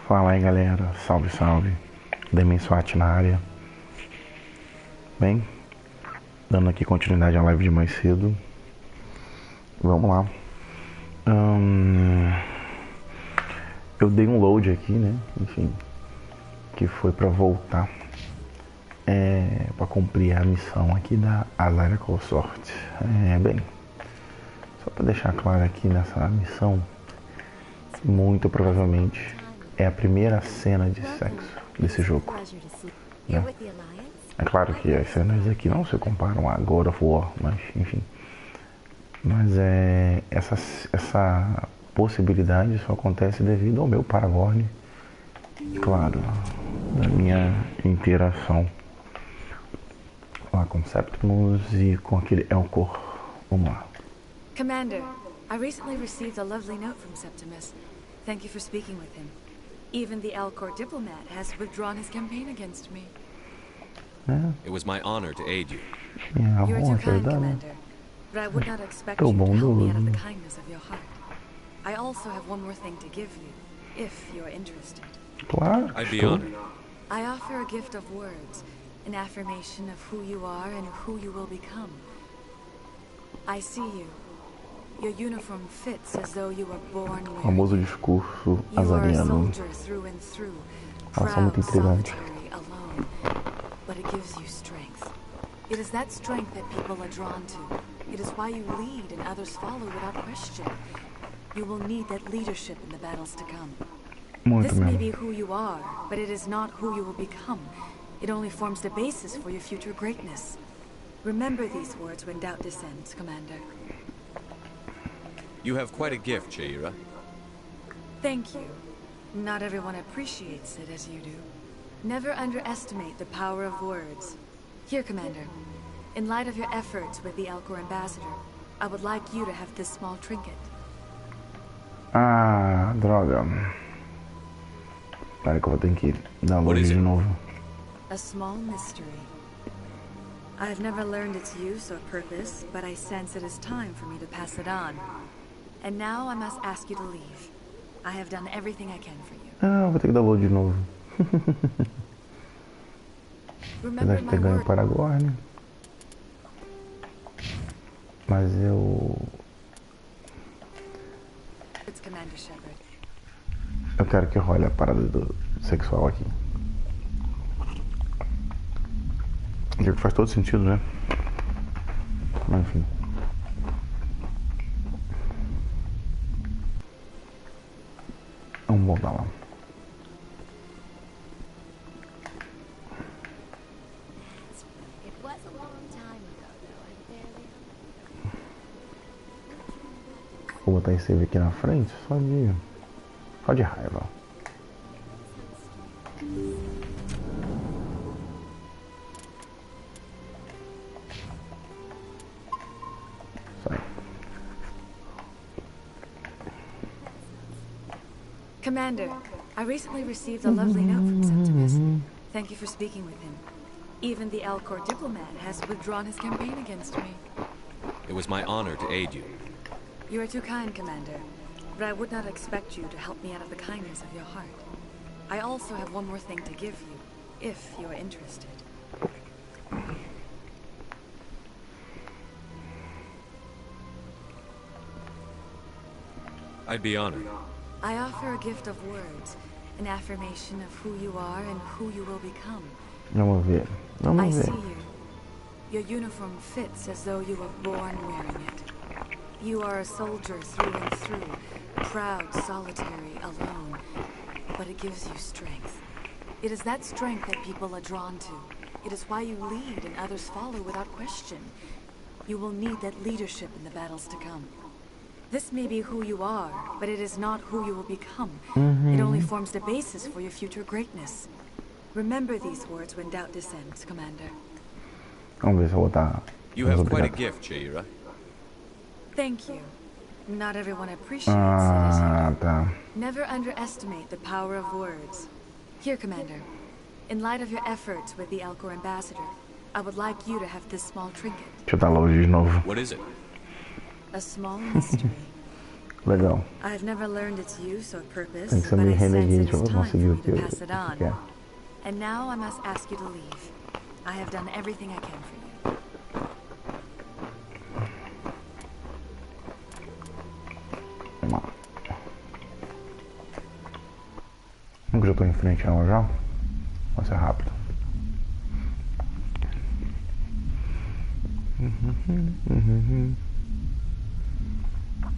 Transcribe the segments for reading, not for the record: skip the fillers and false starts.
Fala aí galera, salve salve, Demenswat na área. Bem, dando aqui continuidade à live de mais cedo. Vamos lá. Eu dei um load aqui, né? Enfim, que foi pra voltar pra cumprir a missão aqui da Azalea Consort. Bem, só pra deixar claro aqui nessa missão, muito provavelmente é a primeira cena de sexo desse jogo, né? É claro que as cenas aqui não se comparam a God of War, mas enfim. Mas essa possibilidade só acontece devido ao meu Paragorn, claro, da minha interação lá com Septimus e com aquele Elcor. Vamos lá. Commander, I recently received a lovely note from Septimus. Thank you for speaking with him. Even the Alcor diplomat has withdrawn his campaign against me. It was my honor to aid you. You are too kind, Commander. But I would not expect you to help me out of the kindness of your heart. I also have one more thing to give you, if you are interested. Claro, I'd be honored. I offer a gift of words, an affirmation of who you are and who you will become. I see you. Your uniform fits as though you were born wearing. Famoso discurso azariano. Nossa, muito intrigante. Alone, but it gives you strength. It is that strength that people are drawn to. It is why you lead and others follow without question. You will need that leadership in the battles to come. This may be who you are, but it is not who you will become. It only forms the basis for your future greatness. Remember these words when doubt descends, Commander. You have quite a gift, Shaira. Thank you. Not everyone appreciates it as you do. Never underestimate the power of words. Here, Commander. In light of your efforts with the Alcor ambassador, I would like you to have this small trinket. Ah, droga. Espera que eu vou ter que dar load de novo. A small mystery. I have never learned its use or purpose, but I sense it is time for me to pass it on. And now I must ask you to leave. I have done everything I can for you. Ah, vou ter que dar load de novo. Apesar de ter ganho o Paragorn. Mas eu quero que role a parada do sexual aqui. Que faz todo sentido, né? Mas enfim. Vamos voltar lá. Vou botar esse save aqui na frente só de raiva. Sai. Commander, I recently received a lovely note from Septimus. Thank you for speaking with him. Even the Alcor diplomat has withdrawn his campaign against me. It was my honor to aid you. You are too kind, Commander. But I would not expect you to help me out of the kindness of your heart. I also have one more thing to give you, if you are interested. I'd be honored. I offer a gift of words, an affirmation of who you are and who you will become. Vamos ver. I see you. Your uniform fits as though you were born wearing it. You are a soldier through and through, proud, solitary, alone. But it gives you strength. It is that strength that people are drawn to. It is why you lead and others follow without question. You will need that leadership in the battles to come. This may be who you are, but it is not who you will become. It only forms the basis for your future greatness. Remember these words when doubt descends, Commander. Vamos ver se eu vou botar. You have quite a gift, Shaira. Thank you. Not everyone appreciates it as you do. Tá. Never underestimate the power of words. Here, Commander. In light of your efforts with the Alcor ambassador, I would like you to have this small trinket. Deixa eu dar load de novo. What is it? A small mystery. Legal. I've never learned its use or purpose, Tem que ser but meio I sense renegade it is pra time for conseguir me o que to pass it on. quer. And now I must ask you to leave. I have done everything I can for you. Vamos lá. Como que eu tô em frente a ela já? Vai ser rápido.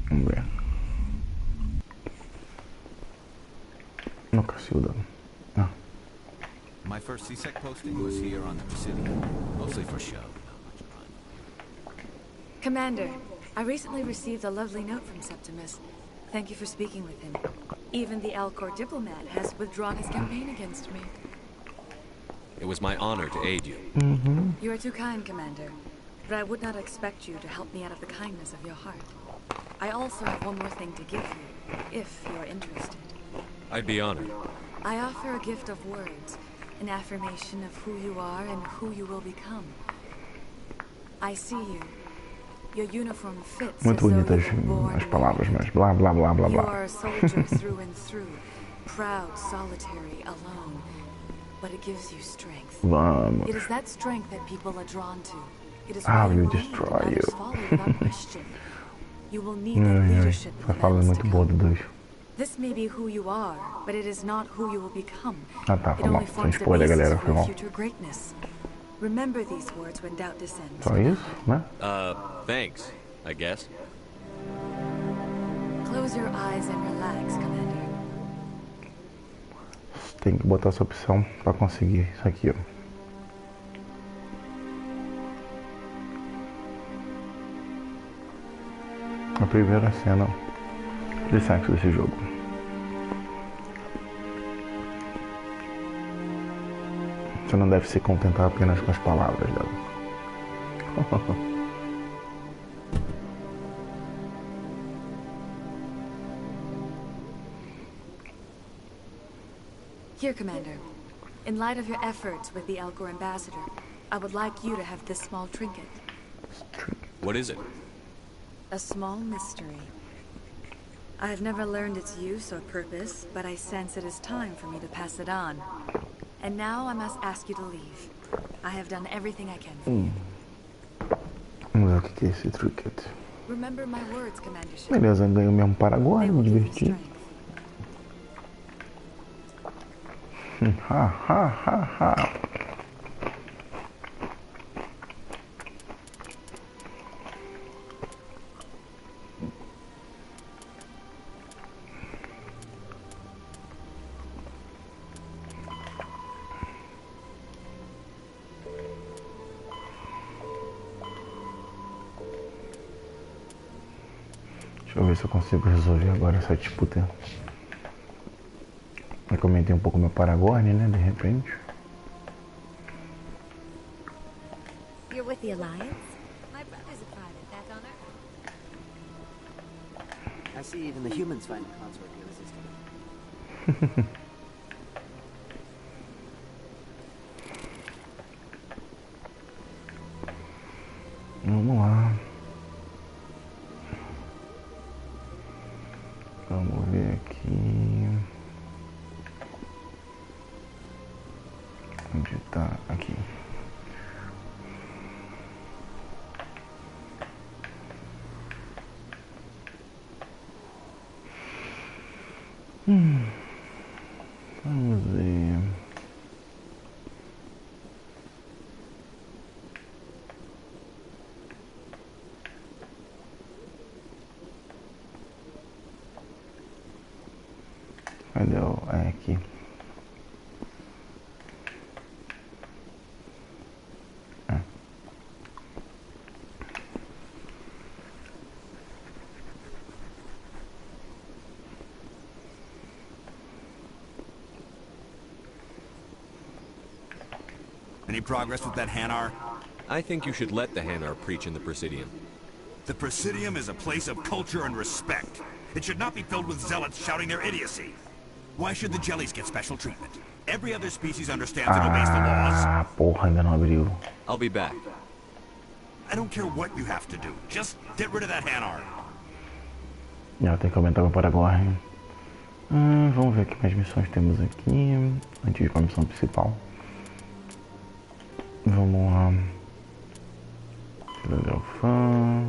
Vamos ver. No, Cacilda. Ah. My first CSEC posting was here on the Presidium, mostly for show. Not much fun. Commander, I recently received a lovely note from Septimus. Thank you for speaking with him. Even the Alcor diplomat has withdrawn his campaign against me. It was my honor to aid you. You are too kind, Commander. But I would not expect you to help me out of the kindness of your heart. I also have one more thing to give you, if you are interested. I'd be honored. I offer a gift of words, an affirmation of who you are and who you will become. I see you. Your uniform fits Muito as though bonitas you were born as palavras, wearing mas it. blá blá blá blá You blá. are a soldier through and through, proud, solitary, alone. But it gives you strength. Vamos. It is that strength that people are drawn to. It is I why you will lead destroy and others you. follow without question. You will need that leadership in Essa the fala é lands muito to boa come. do dois. This may be who you are, but it is not who you will become. Ah tá, It foi mal. only Sem forms the spoiler, basis galera, for foi your mal. future greatness. Remember these words when doubt descends. Só isso, né? Thanks, I guess. Close your eyes and relax, Commander. Tem que botar essa opção pra conseguir isso aqui, ó. A primeira cena de sexo desse jogo. Você não deve se contentar apenas com as palavras dela. Here, Commander. In light of your efforts with the Alcor ambassador, I would like you to have this small trinket. What is it? A small mystery. I have never learned its use or purpose, but I sense it is time for me to pass it on. And now I must ask you to leave. I have done everything I can for you. Vamos ver o que é esse trinket. Remember my words, Commander. Beleza, ganhei o mesmo Paragorn, They me will give you diverti. strength. Ha, ha, ha, ha. Deixa eu ver se eu consigo resolver agora essa disputa. Eu comentei um pouco meu Paragorn, né, de repente. You're with the Alliance? My brother's a private, that's honor. I see even the humans find the consort irresistible. Vamos lá. Vamos ver aqui. Onde tá? Aqui. Vamos ver. Cadê o... É aqui. Any progress with that Hanar? I think you should let the Hanar preach in the Presidium. The Presidium is a place of culture and respect. It should not be filled with zealots shouting their idiocy. Why should the jellies get special treatment? Every other species understands and obeys the laws. Ah, porra, ainda não abriu. I'll be back. I don't care what you have to do. Just get rid of that Hanar. Já tem que aumentar meu Paragorn. Vamos ver que mais missões temos aqui. Antes de ir para a missão principal. Vamos lá. Fã.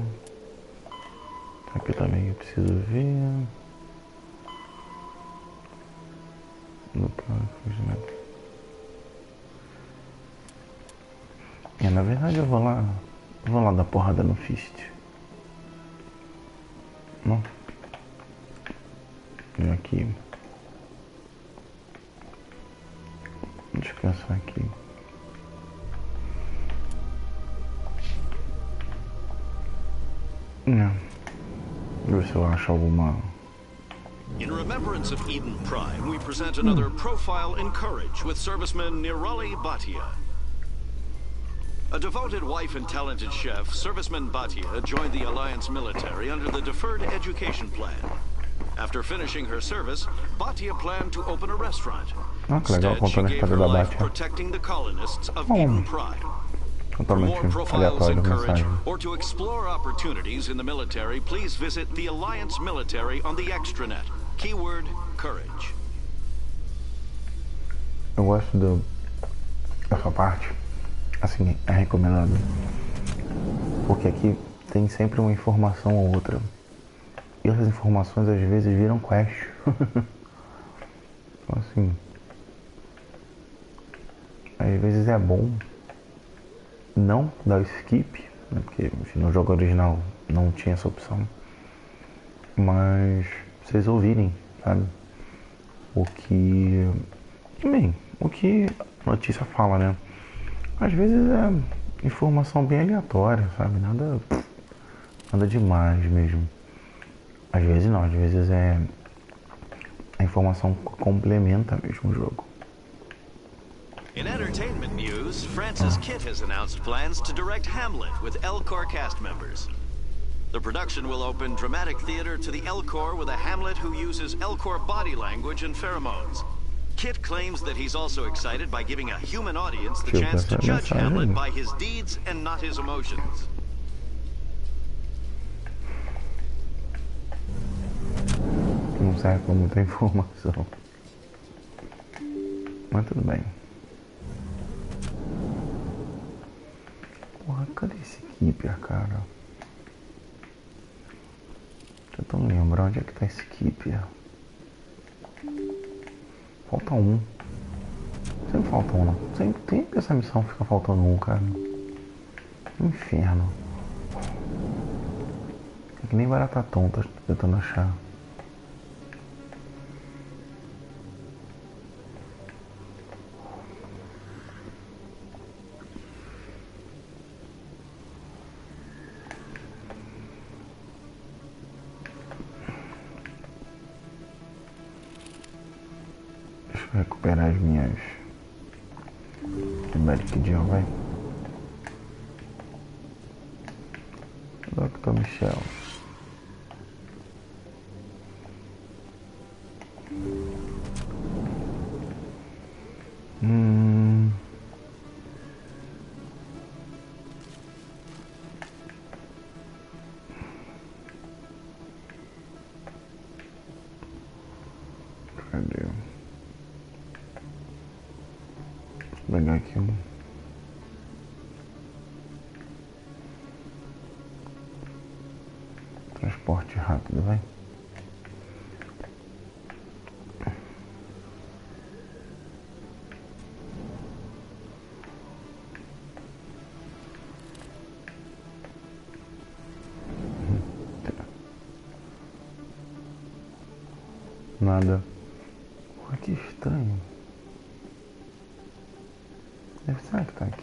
Aqui também eu preciso ver. Na verdade eu vou lá dar porrada no Fist. Não. E aqui. Descansar aqui. Ver se eu acho alguma. In remembrance of Eden Prime, we present another profile in courage with serviceman Nirali Bhatia. A devoted wife and talented chef, serviceman Bhatia joined the Alliance military under the Deferred Education Plan. After finishing her service, Bhatia planned to open a restaurant. Que legal, Instead, she contando a gave her história da life Bhatia. protecting the colonists of Eden Prime. For Totalmente more profiles in aleatório a courage, mensagem. or to explore opportunities in the military, please visit the Alliance military on the extranet. Keyword, courage. Eu gosto dessa parte. Assim, é recomendado. Porque aqui tem sempre uma informação ou outra. E essas informações às vezes viram quest. Então assim, às vezes é bom não dar o skip, né? Porque enfim, no jogo original não tinha essa opção. Mas vocês ouvirem, sabe? O que a notícia fala, né? Às vezes é informação bem aleatória, sabe? Nada demais mesmo. Às vezes não, às vezes a informação complementa mesmo o jogo. In entertainment news, Francis Kitt has announced plans to direct Hamlet with L-Corps cast members. The production will open dramatic theater to the L-Corps with a Hamlet who uses L-Corps body language and pheromones. Kitt claims that he's also excited by giving a human audience the chance to judge Hamlet by his deeds and not his emotions. Não serve com muita informação. Mas tudo bem. Porra, cadê esse Keeper, cara? Tentando lembrar onde é que tá esse Keeper. Falta um. Sempre falta um, não. Sempre essa missão fica faltando um, cara. Inferno. É que nem barata tonta tentando achar. Deixa eu recuperar as minhas. Medic Deal, vai. Dr. Michel. Cadê? Vou pegar aqui um. Transporte rápido, vai. Nada. Porra, que estranho. Será que tá aqui?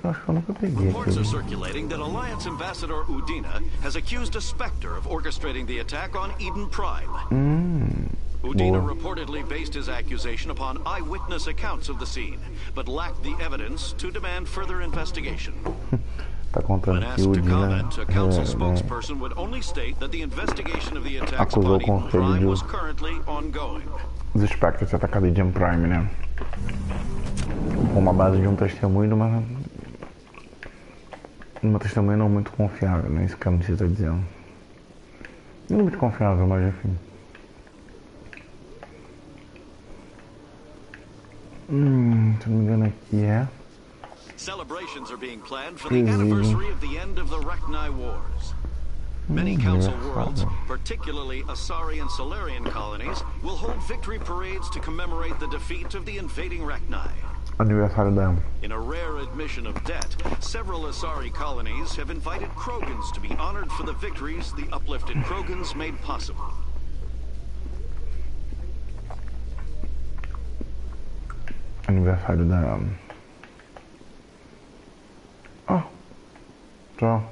Eu acho que eu nunca peguei Reports are aquele. circulating that Alliance Ambassador Udina has accused a Spectre of orchestrating the attack on Eden Prime. Udina Boa. reportedly based his accusation upon eyewitness accounts of the scene, but lacked the evidence to demand further investigation. Tá When contando que asked o to Dina comment, a council spokesperson would only state that the investigation of the attacks acusou upon o Eden conselho Prime de was currently ongoing. os Spectres ter atacado Eden Prime, né? Com uma base de um testemunho, mas uma testemunha não muito confiável, né? Isso que a notícia tá dizendo. Não é muito confiável, mas enfim. Se não me engano aqui é... Celebrations are being planned for the anniversary of the end of the Rachni Wars. Many council worlds, particularly Asari and Solarian colonies, will hold victory parades to commemorate the defeat of the invading Rachni. Aniversário dela. In a rare admission of debt, several Asari colonies have invited Krogans to be honored for the victories the uplifted Krogans made possible. Aniversário da... Oh, tchau.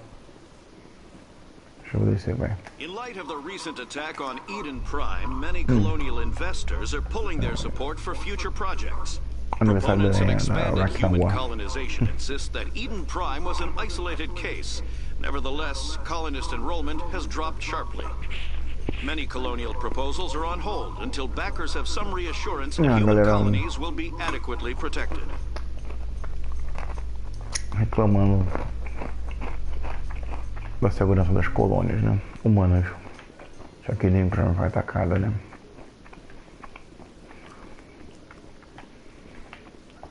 Deixa eu descer, vai. In light of the recent attack on Eden Prime, many colonial investors are pulling their support for future projects. Proponents of expanded human colonization insist that Eden Prime was an isolated case. Nevertheless, colonist enrollment has dropped sharply. Many colonial proposals are on hold until backers have some reassurance that human colonies will be adequately protected. Reclamando da segurança das colônias, né? Humanas. Já que nem pra não vai atacada, né?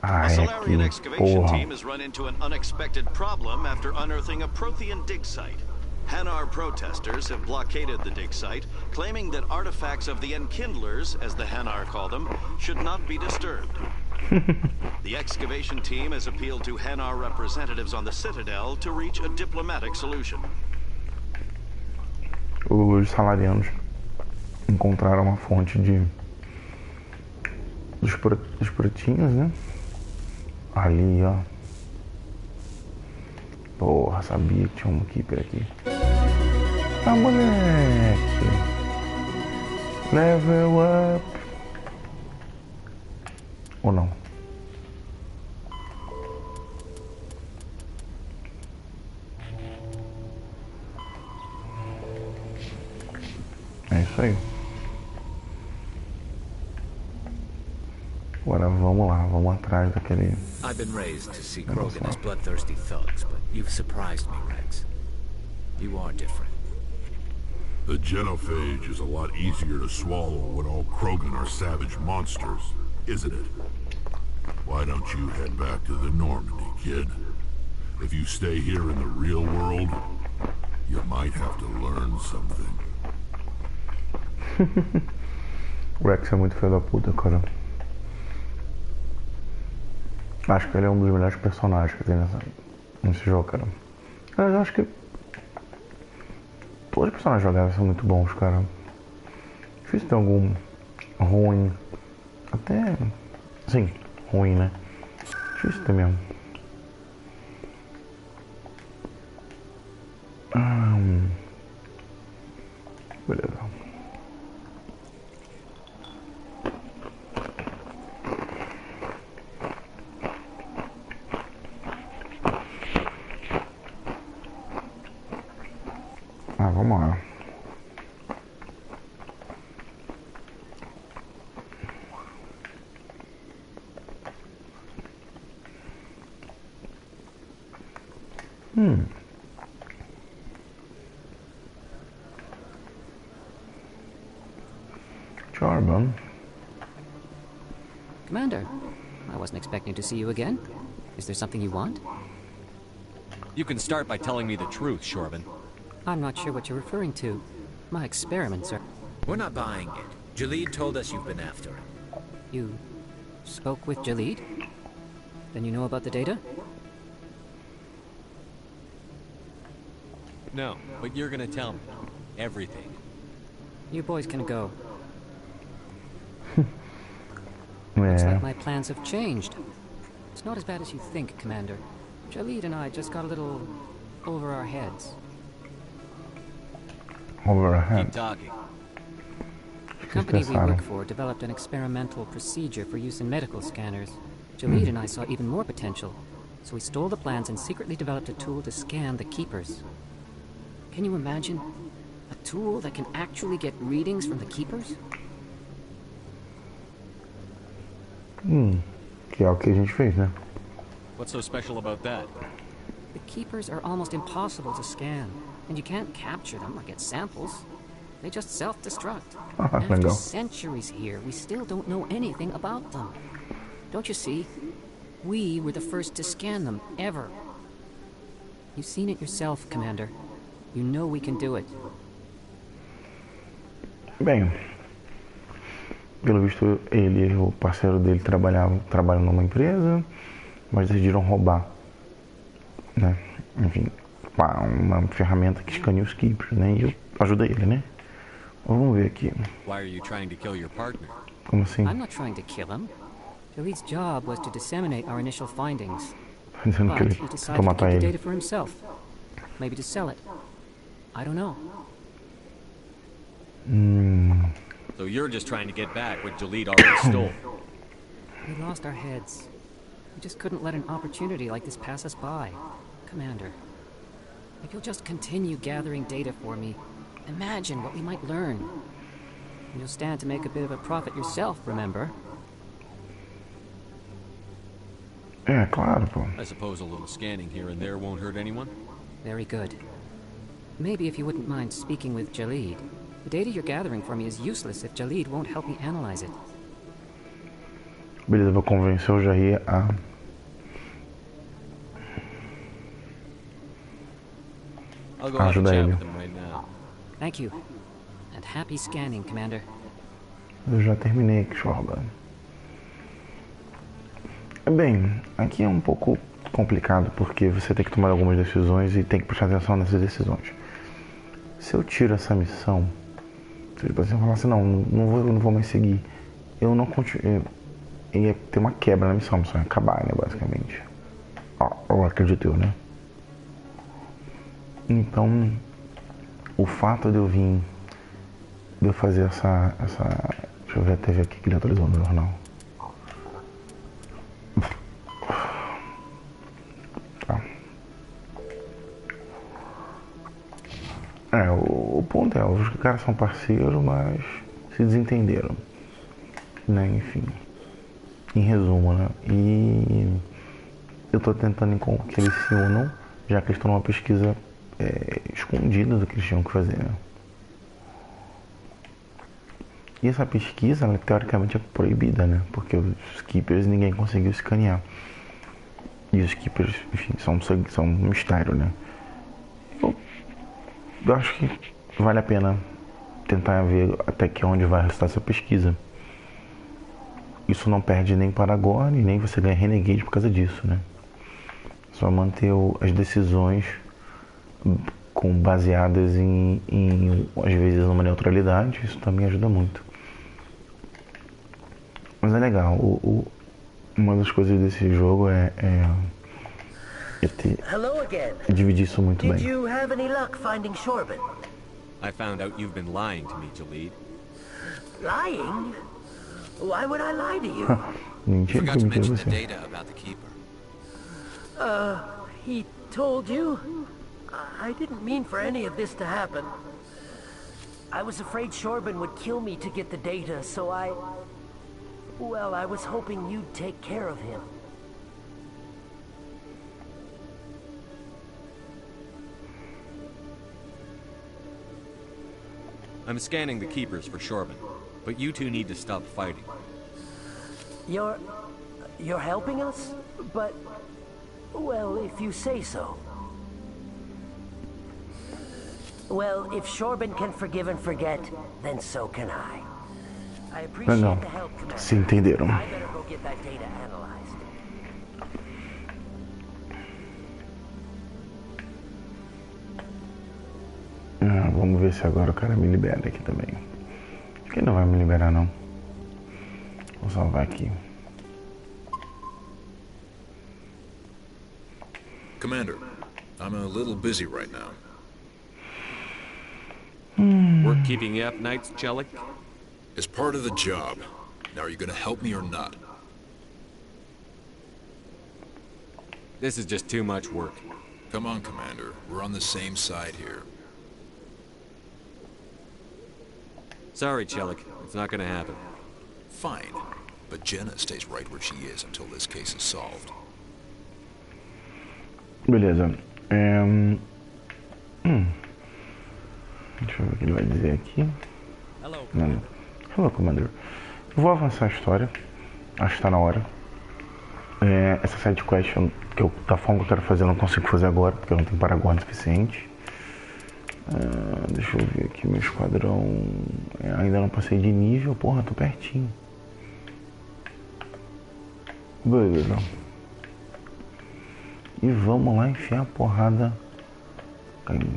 A Solarian excavation team has run into an unexpected problem after unearthing a Prothean dig site. Hanar protesters have blockaded the dig site, claiming that artifacts of the Enkindlers, as the Hanar call them, should not be disturbed. The excavation team has appealed to Hanar representatives on the Citadel to reach a diplomatic solution. Os salarianos encontraram uma fonte dos protinhos, né? Ali, ó. Porra, sabia que tinha um keeper aqui. Ah, moleque. Level up. Ou não? É isso aí. Agora vamos lá, vamos atrás daquele... I've been raised to see Krogan as bloodthirsty thugs, but you've surprised me, Rex. You are different. The genophage is a lot easier to swallow when all Krogan are savage monsters, isn't it? Why don't you head back to the Normandy, kid? If you stay here in the real world, you might have to learn something. Rex é muito filho da puta, cara. Acho que ele é um dos melhores personagens que tem nesse jogo, cara. Eu acho que todos os personagens jogáveis são muito bons, cara. Difícil ter algum ruim. Até... sim, ruim, né? Difícil ter mesmo. Beleza. Vamos lá. Charbon. Commander, I wasn't expecting to see you again. Is there something you want? You can start by telling me the truth, Shorban. I'm not sure what you're referring to. My experiments are... We're not buying it. Jalid told us you've been after him. You spoke with Jalid? Then you know about the data? No, but you're gonna tell me. Everything. You boys can go. Looks like my plans have changed. It's not as bad as you think, Commander. Jalid and I just got a little over our heads. Over our heads? Keep talking. The company we work for developed an experimental procedure for use in medical scanners. Jalid and I saw even more potential, so we stole the plans and secretly developed a tool to scan the Keepers. Can you imagine? A tool that can actually get readings from the Keepers? Que é o que a gente fez, né? What's so special about that? The Keepers are almost impossible to scan, and you can't capture them or get samples. They just self-destruct. Ah, After legal. centuries here, we still don't know anything about them. Don't you see? We were the first to scan them, ever. You've seen it yourself, Commander. You know we can do it. Bem, pelo visto ele e o parceiro dele trabalham numa empresa, mas decidiram roubar, né? Enfim, uma ferramenta que escaneia os keepers, né? E eu ajudo ele, né? Vamos ver aqui. Why are you trying to kill your partner? Como assim? I'm not trying to kill him. Jaleed's job was to disseminate our initial findings. Dizendo que But ele he decided tentou to matar keep the ele. data for himself. Maybe to sell it. I don't know. So you're just trying to get back what Jaleed already stole. We lost our heads. We just couldn't let an opportunity like this pass us by. Commander, if you'll just continue gathering data for me, imagine what we might learn. And you'll stand to make a bit of a profit yourself, remember? É, claro, pô. I suppose a little scanning here and there won't hurt anyone? Very good. Maybe if you wouldn't mind speaking with Jaleed. The data you're gathering for me is useless if Jaleed won't help me analyze it. Beleza, vou convencer o Jair a... I'll go have a Ajuda chat ele. with him right now. Thank you. And happy scanning, Commander. Eu já terminei aqui, Shorba. Bem, aqui é um pouco complicado porque você tem que tomar algumas decisões e tem que prestar atenção nessas decisões. Se eu tiro essa missão, se você falar assim, não vou mais seguir, eu não continuo, ia ter uma quebra na missão, a missão ia acabar, né, basicamente. Eu acredito né? Então, o fato de eu fazer essa... Deixa eu ver a TV aqui que ele atualizou no jornal. O ponto é, os caras são parceiros, mas se desentenderam, né, enfim, em resumo, né, e eu tô tentando que eles se unam, já que eles estão numa pesquisa escondida do que eles tinham que fazer, né. E essa pesquisa, ela teoricamente é proibida, né, porque os keepers ninguém conseguiu escanear, e os keepers, enfim, são um mistério, né. Eu acho que vale a pena tentar ver até que onde vai resultar essa pesquisa. Isso não perde nem Paragorn e nem você ganha Renegade por causa disso, né? Só manter as decisões baseadas em às vezes uma neutralidade, isso também ajuda muito. Mas é legal, uma das coisas desse jogo é Hello again. dividir isso muito Did bem. you have any luck finding Shorban? I found out you've been lying to me, Jaleed. Lying? Why would I lie to you? Mentira que Forgot to mentira mention the você. data about the Keeper. He told you? I didn't mean for any of this to happen. I was afraid Shorban would kill me to get the data, so I was hoping you'd take care of him. I'm scanning the keepers for Shorban, but you two need to stop fighting. You're helping us? But, well, if you say so. Well, if Shorban can forgive and forget, then so can I. I appreciate Não, the help, Commander. se entenderam. I better go get that data analyzed. Vamos ver se agora o cara me libera aqui também. Acho que ele não vai me liberar não. Vou salvar aqui. Commander, I'm a little busy right now. Work keeping you up nights, Chelik? It's part of the job. Now, are you gonna help me or not? This is just too much work. Come on, Commander. We're on the same side here. Sorry, Chelik. It's not gonna happen. Fine. But Jenna stays right where she is until this case is solved. Beleza. Deixa eu ver o que ele vai dizer aqui. Hello, Commander. Eu vou avançar a história. Acho que tá na hora. Essa side quest, da forma que eu quero fazer, eu não consigo fazer agora, porque eu não tenho Paragorn suficiente. Deixa eu ver aqui meu esquadrão. Ainda não passei de nível, porra, tô pertinho. Beleza. E vamos lá enfiar a porrada.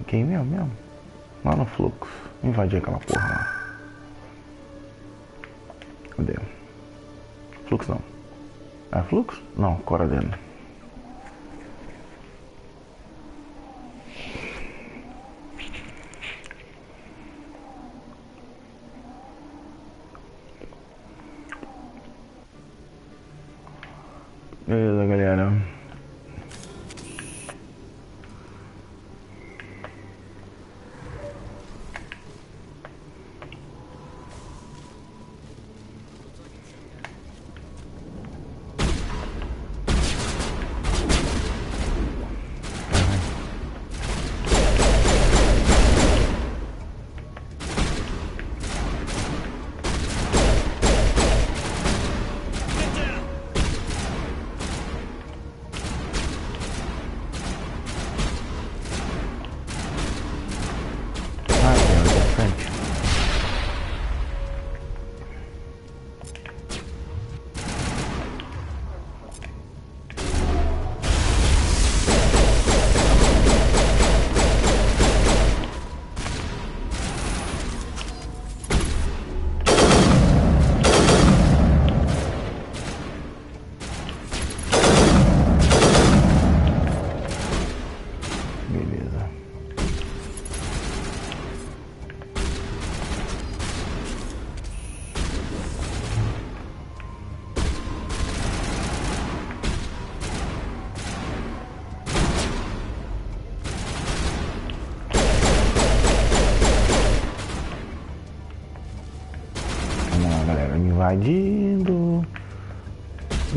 Quem mesmo? Lá no fluxo. Invadir aquela porra lá. Cadê? Fluxo não. É fluxo? Não, Coradeno. Beleza, galera.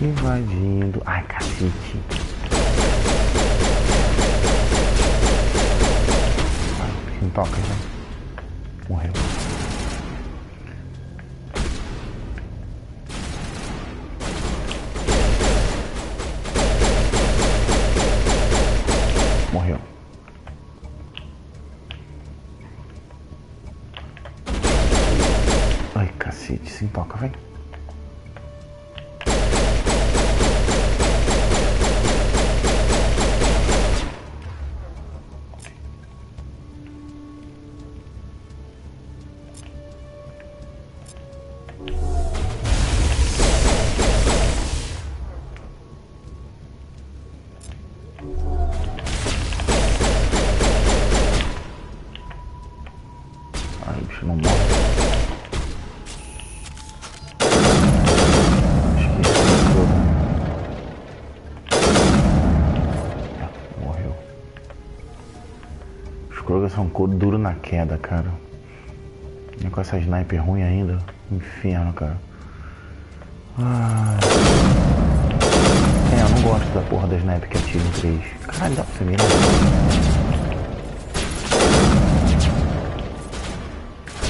Invadindo. Ai, cacete. Não toca já. Morreu. Morreu. Ai, cacete. Sim, toca, vem. São duro na queda, cara. E com essa sniper ruim ainda. Inferno, cara. Eu não gosto da porra da sniper que atira em 3. Caralho, dá pra você mirar.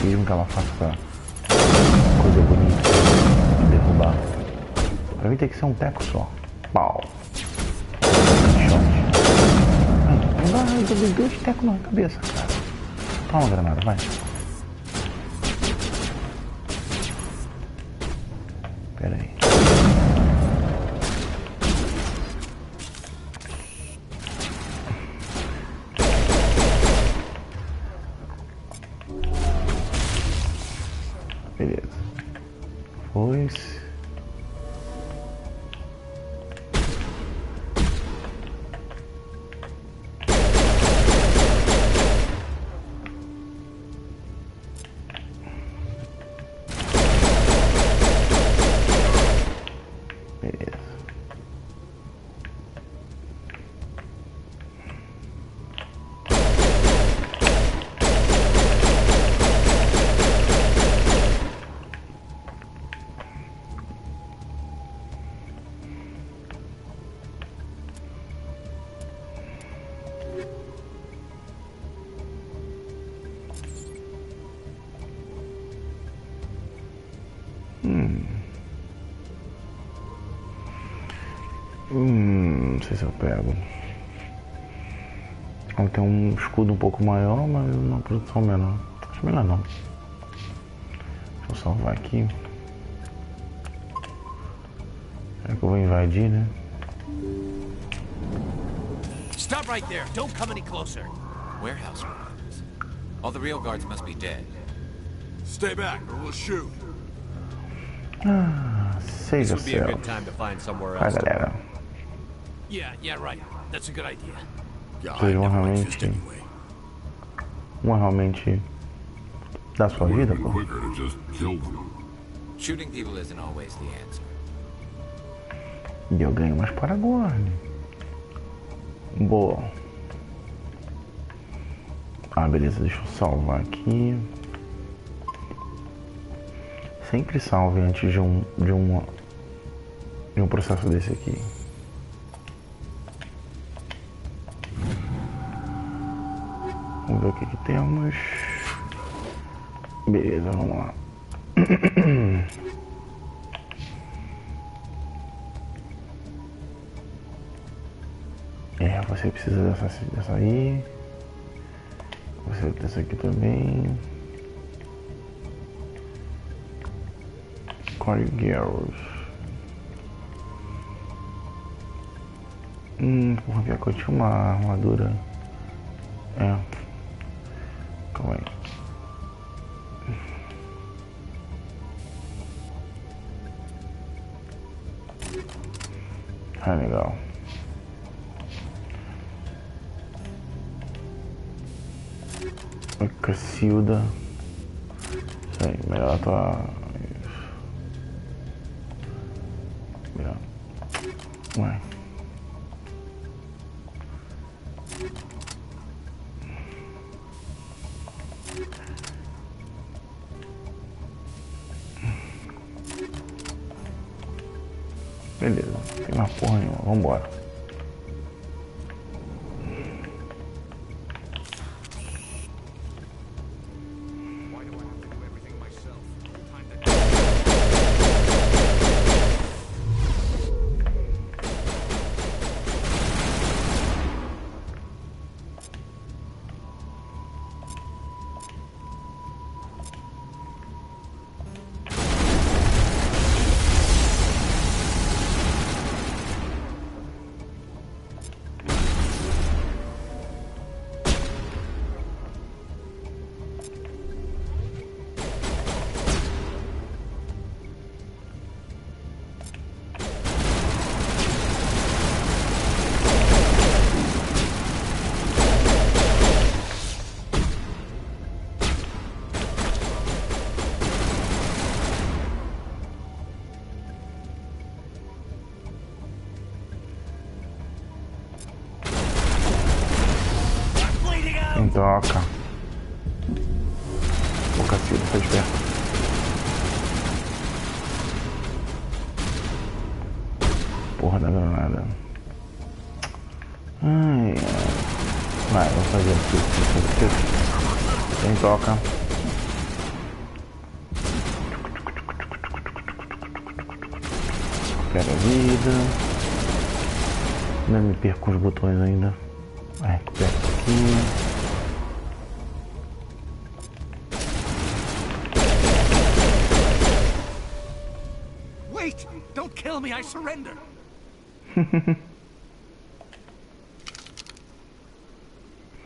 Mesmo que ela faça coisa bonita de derrubar. Pra mim tem que ser um teco só. Pau. Não dá, eu dei 2 tecos na cabeça, cara. Toma, granada, vai. Pera aí. Beleza. Pois... sei se eu pego. Ela tem um escudo um pouco maior, mas uma produção menor. Acho melhor não. Deixa eu salvar aqui. É que eu vou invadir, né? Stop right there. Don't come any closer. Warehouse workers. All the real guards must be dead. Stay back or we'll shoot. Save yourself. Vai, galera. Yeah, right. That's a good idea. Vocês vão realmente dar sua vida, pô. Shooting people isn't always the answer. E eu ganho mais Paragorn. Boa. Ah, beleza, deixa eu salvar aqui. Sempre salve antes de um processo desse aqui. Vamos ver o que temos. Beleza, vamos lá. Você precisa dessa aí. Você dessa aqui também. Core Girls. Porra, pior que eu tinha uma armadura. Calma aí. Legal. Cacilda. Isso aí, melhor a tua. Melhor. Vai. Beleza, não tem uma porra nenhuma, vambora. Troca. O cacete, tá esperto. Porra da granada. Vai, vou fazer aqui. Tem toca. Pega a vida. Ainda me perco os botões ainda. Vai, recupera aqui. Kill me, I surrender.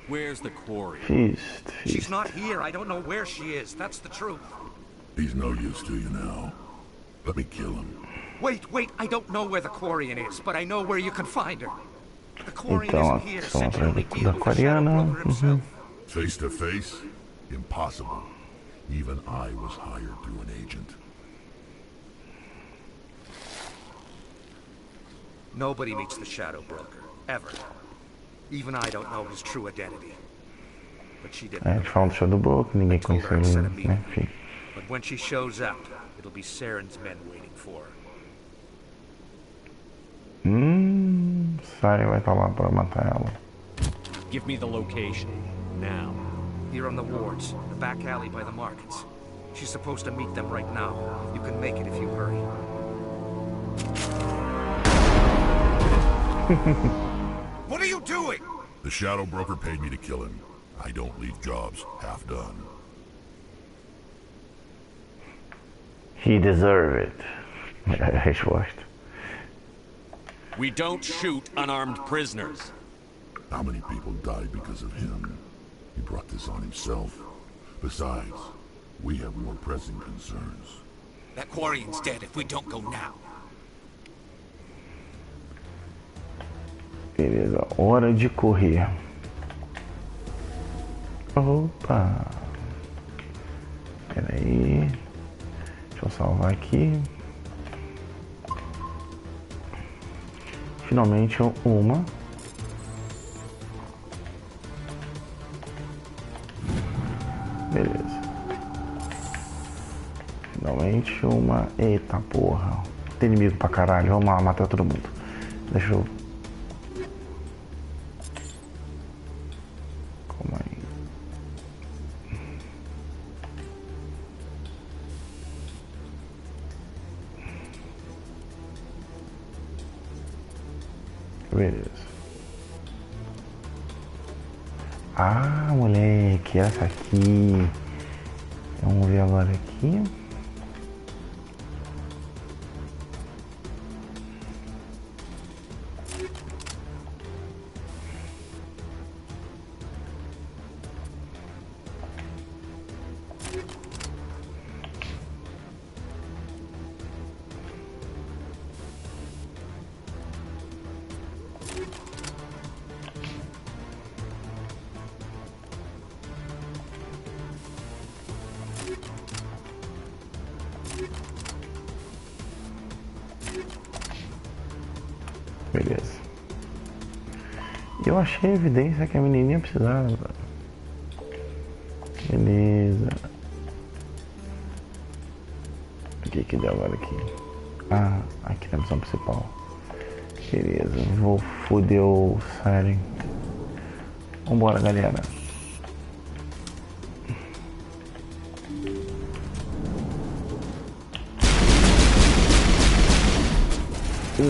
Where's the quarry? Feast. She's not here. I don't know where she is. That's the truth. He's no use to you now. Let me kill him. Wait. I don't know where the Quarian is, but I know where you can find her. The Quarian isn't here. Said you only deal with the Shadow Broker himself. Face to face? Impossible. Even I was hired through an agent. Nobody meets the Shadow Broker, ever. Even I don't know his true identity. But she didn't. A gente fala do Shadow Broker, ninguém conhece ele, né? Enfim. But when she shows up, it'll be Saren's men waiting for her. Saren vai estar lá para matar ela. Give me the location, now. Here on the wards, the back alley by the markets. She's supposed to meet them right now. You can make it if you hurry. What are you doing? The Shadow Broker paid me to kill him. I don't leave jobs half done. He deserved it. Resposta. We don't shoot unarmed prisoners. How many people died because of him? He brought this on himself. Besides, we have more pressing concerns. That Quarian's dead if we don't go now. Beleza, hora de correr. Opa. Pera aí. Deixa eu salvar aqui. Finalmente uma. Beleza. Finalmente uma. Eita porra. Tem inimigo pra caralho. Vamos lá matar todo mundo. Deixa eu. Calma aí. Beleza. Ah, moleque, essa aqui. Vamos ver agora aqui. Beleza. Eu achei a evidência que a menininha precisava. Beleza. O que deu agora aqui? Ah, aqui na missão principal. Beleza, vou foder o Saren. Vambora, galera.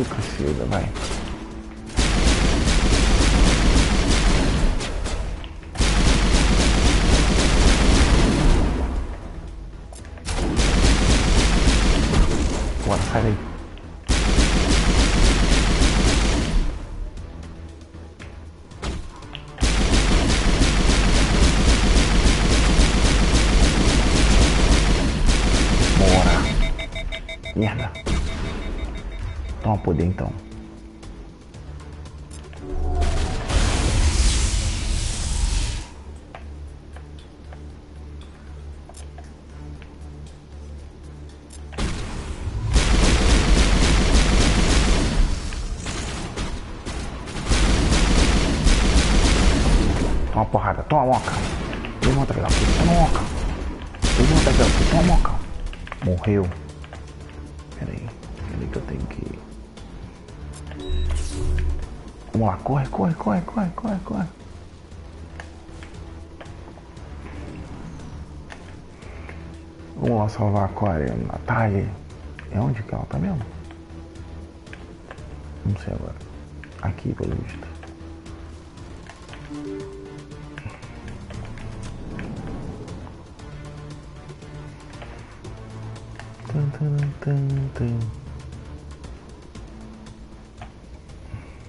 Cacilda, vai. Bora, sai daí. Bora. Merda. Toma poder então. Toma porrada, toma moca. Levanta, filha da puta, toma moca. Levanta, filha da puta, toma moca. Morreu. Pera aí que eu tenho que... Vamos lá, corre. Vamos lá salvar a Aquária. Tá aí. É onde que ela tá mesmo? Não sei agora. Aqui, pelo visto.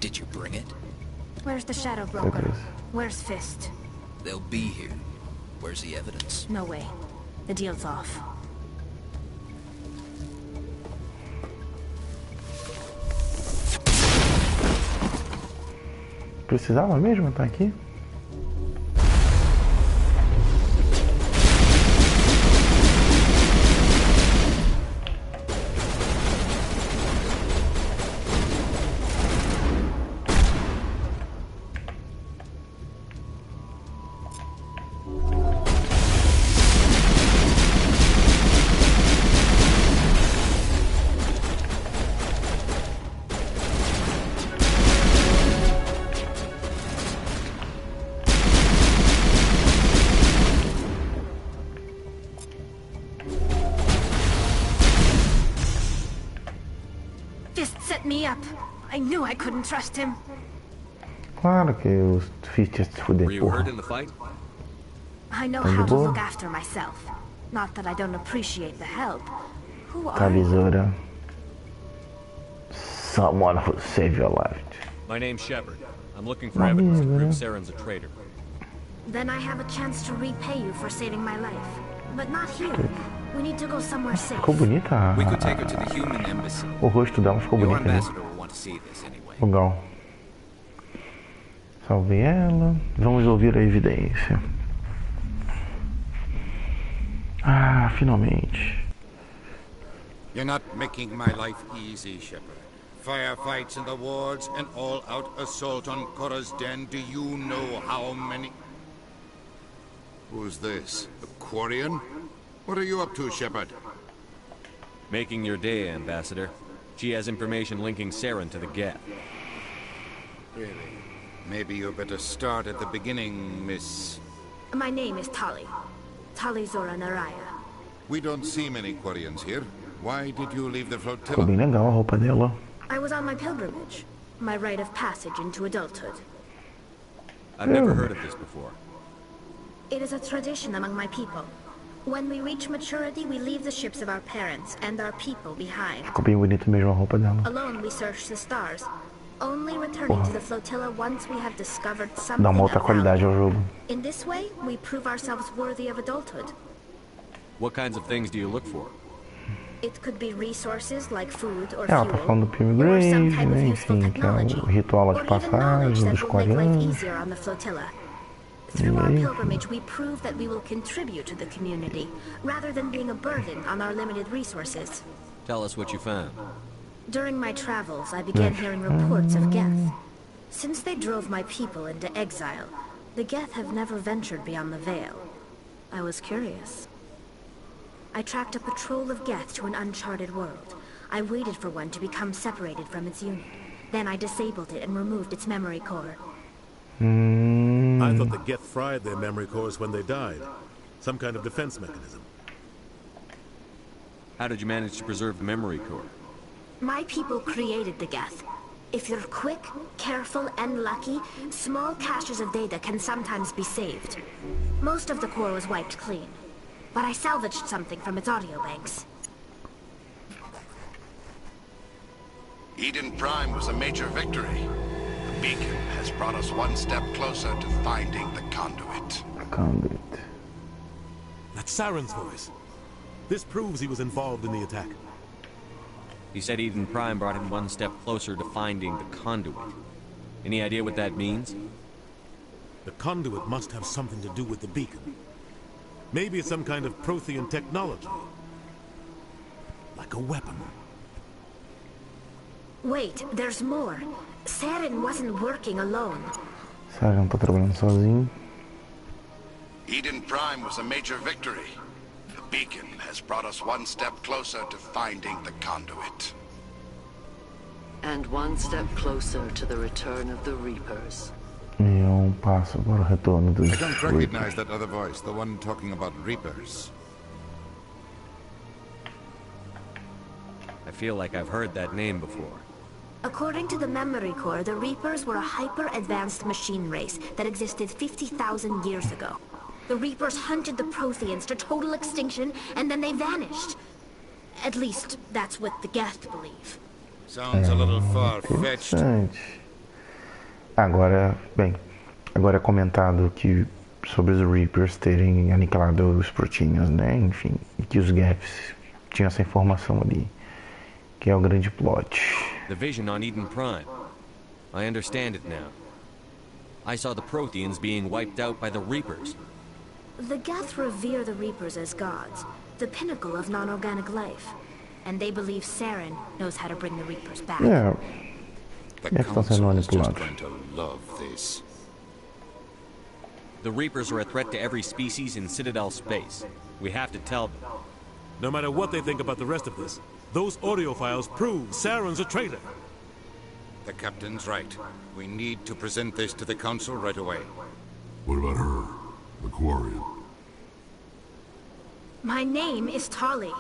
Did you bring it? Where's the Shadow Broker? Where's Fist? They'll be here. Where's the evidence? No way. The deal's off. Precisava mesmo estar aqui? Fist set me up. I knew I couldn't trust him. Claro que os fichas se fuder, Were you hurt porra. in the fight? I know Tá de how to boa? look after myself. Not that I don't appreciate the help. Who Tá, are you? besoura. Someone who saved your life. My name's Shepard. I'm looking for evidence to prove Saren's a traitor. Then I have a chance to repay you for saving my life. But not here. We need to go somewhere safe. Ficou bonita We could take her to the human embassy. o rosto dela ficou Your bonito, né? ambassador will want to see this anyway. Legal. Salvei ela. Vamos ouvir a evidência. Ah, finalmente. You're not making my life easy, Shepard. Firefights in the wards, an all-out assault on Korra's den. Do you know how many... Who's this? The Quarian? What are you up to, Shepard? Making your day, Ambassador. She has information linking Saren to the Geth. Really? Maybe you better start at the beginning, Miss... My name is Tali. Tali Zora Naraya. We don't see many Quarians here. Why did you leave the Ficou flotilla? bem legal a roupa dela. I was on my pilgrimage. My rite of passage into adulthood. I've never heard of this before. It is a tradition among my people. When we reach maturity, we leave the ships of our parents and our people behind. Ficou bem bonita mesmo a roupa dela. Alone, we search the stars, only returning to the flotilla once we have discovered something Dá uma of outra qualidade ao value. jogo. In this way, we prove ourselves worthy of adulthood. What kinds of things do you look for? It could be resources like food or Ela tá fuel, falando do Pilgrim or some Grave, type of né? useful Enfim, que é technology, o ritual lá de or even knowledge passagem that dos will make life coreanos. easier on the flotilla. Through our pilgrimage, we prove that we will contribute to the community, rather than being a burden on our limited resources. Tell us what you found. During my travels, I began hearing reports of Geth. Since they drove my people into exile, the Geth have never ventured beyond the Veil. I was curious. I tracked a patrol of Geth to an uncharted world. I waited for one to become separated from its unit. Then I disabled it and removed its memory core. I thought the Geth fried their memory cores when they died. Some kind of defense mechanism. How did you manage to preserve the memory core? My people created the Geth. If you're quick, careful, and lucky, small caches of data can sometimes be saved. Most of the core was wiped clean, but I salvaged something from its audio banks. Eden Prime was a major victory. The beacon has brought us one step closer to finding the conduit. Conduit. That's Saren's voice. This proves he was involved in the attack. He said Eden Prime brought him one step closer to finding the conduit. Any idea what that means? The conduit must have something to do with the beacon. Maybe it's some kind of Prothean technology. Like a weapon. Wait, there's more. Saren wasn't working alone. Saren tá trabalhando sozinho. Eden Prime was a major victory. The beacon has brought us one step closer to finding the conduit. And one step closer to the return of the Reapers. E passo para o retorno dos I don't Reapers. recognize that other voice, the one talking about Reapers. I feel like I've heard that name before. According to the memory core, the Reapers were a hyper-advanced machine race that existed 50,000 years ago. The Reapers hunted the Protheans to total extinction, and then they vanished. At least, that's what the Geth believe. Sounds a little far-fetched. Agora, bem, agora é comentado que sobre os Reapers terem aniquilado os Protheans, né? Enfim, e que os Geths tinham essa informação ali, que é o grande plot. The vision on Eden Prime. I understand it now. I saw the Protheans being wiped out by the Reapers. The Geth revere the Reapers as gods, the pinnacle of non-organic life. And they believe Saren knows how to bring the Reapers back. É, The que estão sendo Council is just manipulados. going to love this. The Reapers are a threat to every species in Citadel space. We have to tell them. No matter what they think about the rest of this, those audio files prove Saren's a traitor. The captain's right. We need to present this to the Council right away. What about her? The Quarian? My name is Tali.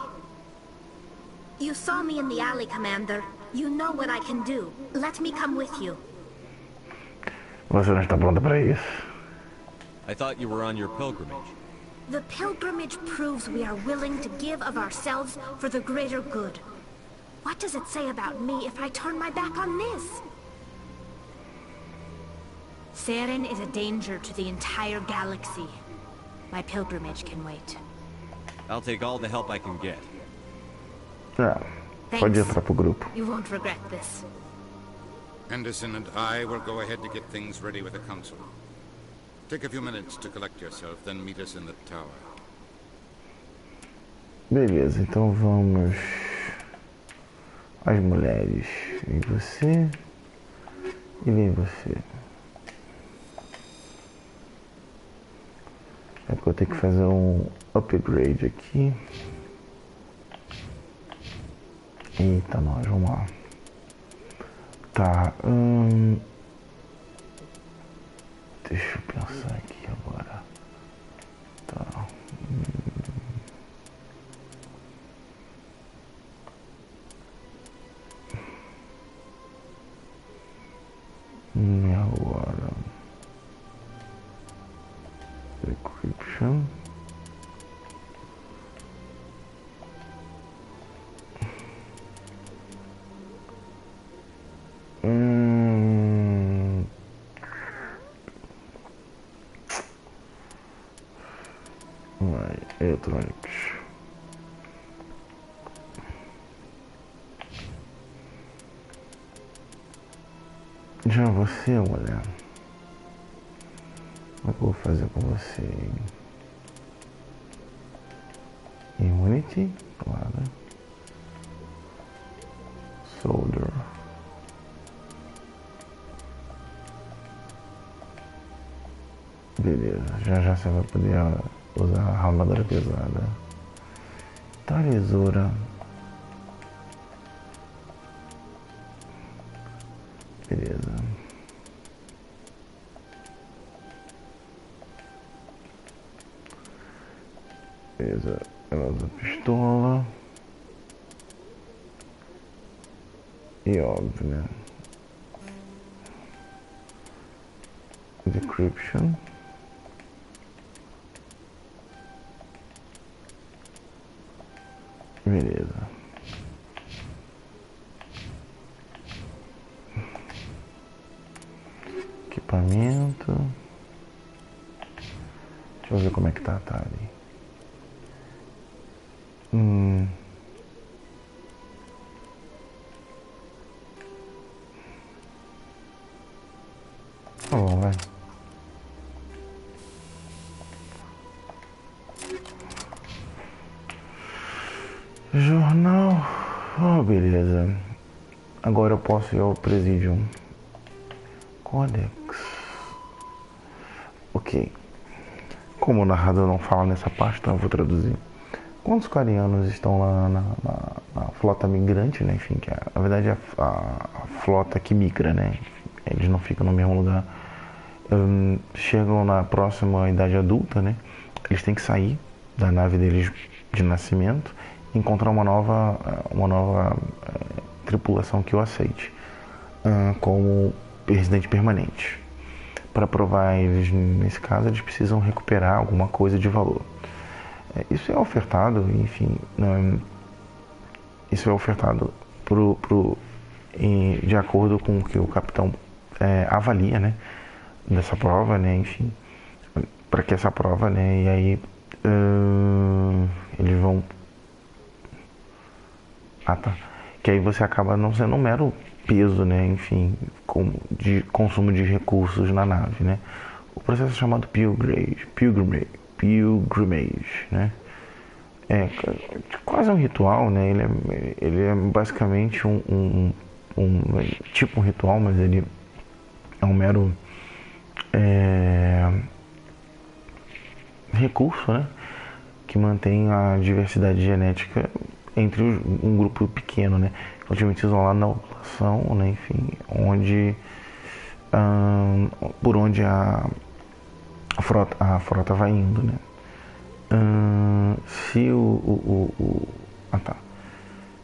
You saw me in the alley, Commander. You know what I can do. Let me come with you. Você não está pronta para isso? I thought you were on your pilgrimage. The pilgrimage proves we are willing to give of ourselves for the greater good. What does it say about me if I turn my back on this? Saren is a danger to the entire galaxy. My pilgrimage can wait. I'll take all the help I can get. Pode entrar pro grupo. You won't regret this. Henderson and I will go ahead to get things ready with the council. Take a few minutes to collect yourself, then meet us in the tower. Beleza, então vamos. As mulheres. Vem você. E vem você. É porque eu tenho que fazer um upgrade aqui. Eita, nós, vamos lá. Tá. Deixa eu pensar aqui agora. Tá. E agora? Decryption. Eletrônicos. Já você, mulher. O que eu vou fazer com você? Immunity, claro. Soldier. Beleza, já você vai poder usar a armadura pesada. Traduzido. Beleza. Beleza, ela usa pistola. E óbvio, né? Decryption. Beleza. Equipamento. Deixa eu ver como é que tá ali. Tá bom, vai. Jornal. Oh, beleza. Agora eu posso ir ao Presidium. Codex. Ok. Como o narrador não fala nessa parte, então eu vou traduzir. Quando os coreanos estão lá na frota migrante, né? Enfim, que na verdade é a frota que migra, né? Eles não ficam no mesmo lugar. Chegam na próxima idade adulta, né? Eles têm que sair da nave deles de nascimento e encontrar uma nova tripulação que o aceite como residente permanente. Para provar eles, nesse caso, eles precisam recuperar alguma coisa de valor. Isso é ofertado, enfim, isso é ofertado de acordo com o que o capitão avalia, né, dessa prova, né, enfim, para que essa prova, né, e aí eles vão... que aí você acaba não sendo um mero peso, né, enfim, de consumo de recursos na nave, né. O processo é chamado pilgrimage, né? É quase um ritual, né? Ele é basicamente tipo um ritual, mas ele é um mero recurso, né? Que mantém a diversidade genética entre um grupo pequeno, né? Relativamente isolado na população, né? Enfim, por onde a frota vai indo, né?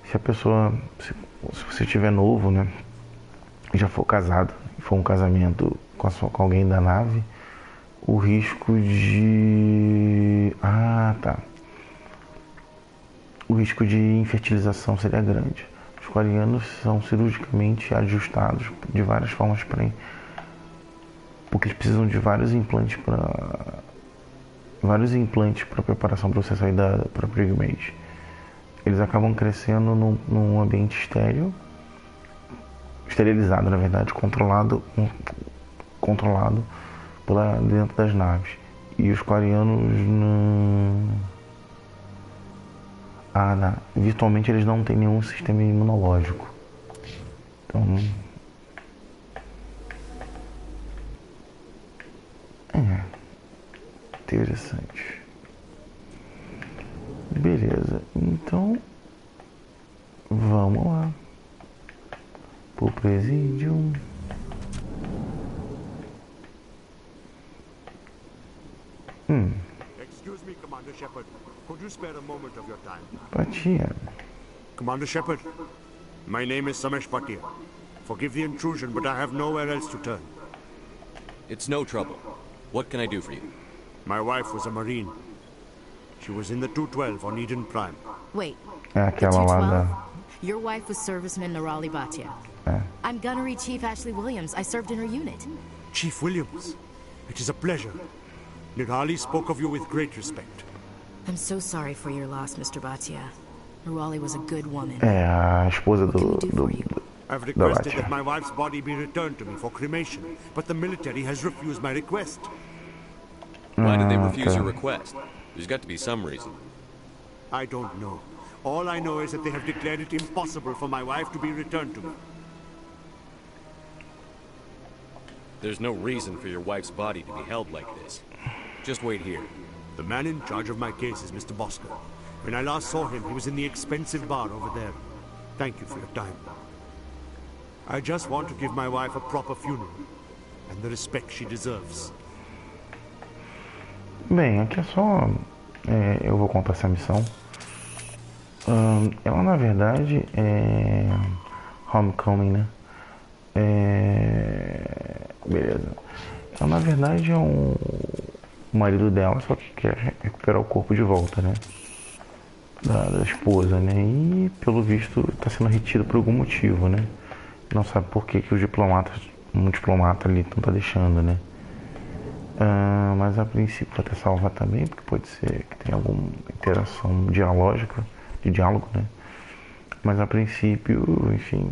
Se a pessoa, se você estiver novo, né, e já for casado, for um casamento com alguém da nave, o risco de... O risco de infertilização seria grande. Os quarianos são cirurgicamente ajustados de várias formas porque eles precisam de vários implantes para preparação para você sair da própria Image. Eles acabam crescendo num ambiente esterilizado, na verdade, controlado dentro das naves. E os quarianos virtualmente eles não têm nenhum sistema imunológico. Então interessante. Beleza, então vamos lá pro presídio. Excuse me, Commander Shepard. Could you spare a moment of your time? Patia. Commander Shepard, my name is Samesh Patia. Forgive the intrusion, but I have nowhere else to turn. It's no trouble. What can I do for you? My wife was a Marine. She was in the 212 on Eden Prime. Wait. É aquela lá da... Your wife was Serviceman Nirali Bhatia. I'm Gunnery Chief Ashley Williams. I served in her unit. Chief Williams, it is a pleasure. Nirali spoke of you with great respect. I'm so sorry for your loss, Mr. Bhatia. Nirali was a good woman. A esposa do I've requested that my wife's body be returned to me for cremation, but the military has refused my request. Why did they refuse your request? There's got to be some reason. I don't know. All I know is that they have declared it impossible for my wife to be returned to me. There's no reason for your wife's body to be held like this. Just wait here. The man in charge of my case is Mr. Bosco. When I last saw him, he was in the expensive bar over there. Thank you for your time. I just want to give my wife a proper funeral, and the respect she deserves. Bem, aqui é só... eu vou contar essa missão. Ela, na verdade, é... Homecoming, né? Beleza. Ela, na verdade, é o marido dela, só que quer recuperar o corpo de volta, né? Da esposa, né? E, pelo visto, está sendo retido por algum motivo, né? Não sabe por que os diplomatas... Um diplomata ali não tá deixando, né? Mas a princípio vai até salvar também, porque pode ser que tenha alguma interação dialógica, de diálogo, né? Mas a princípio, enfim,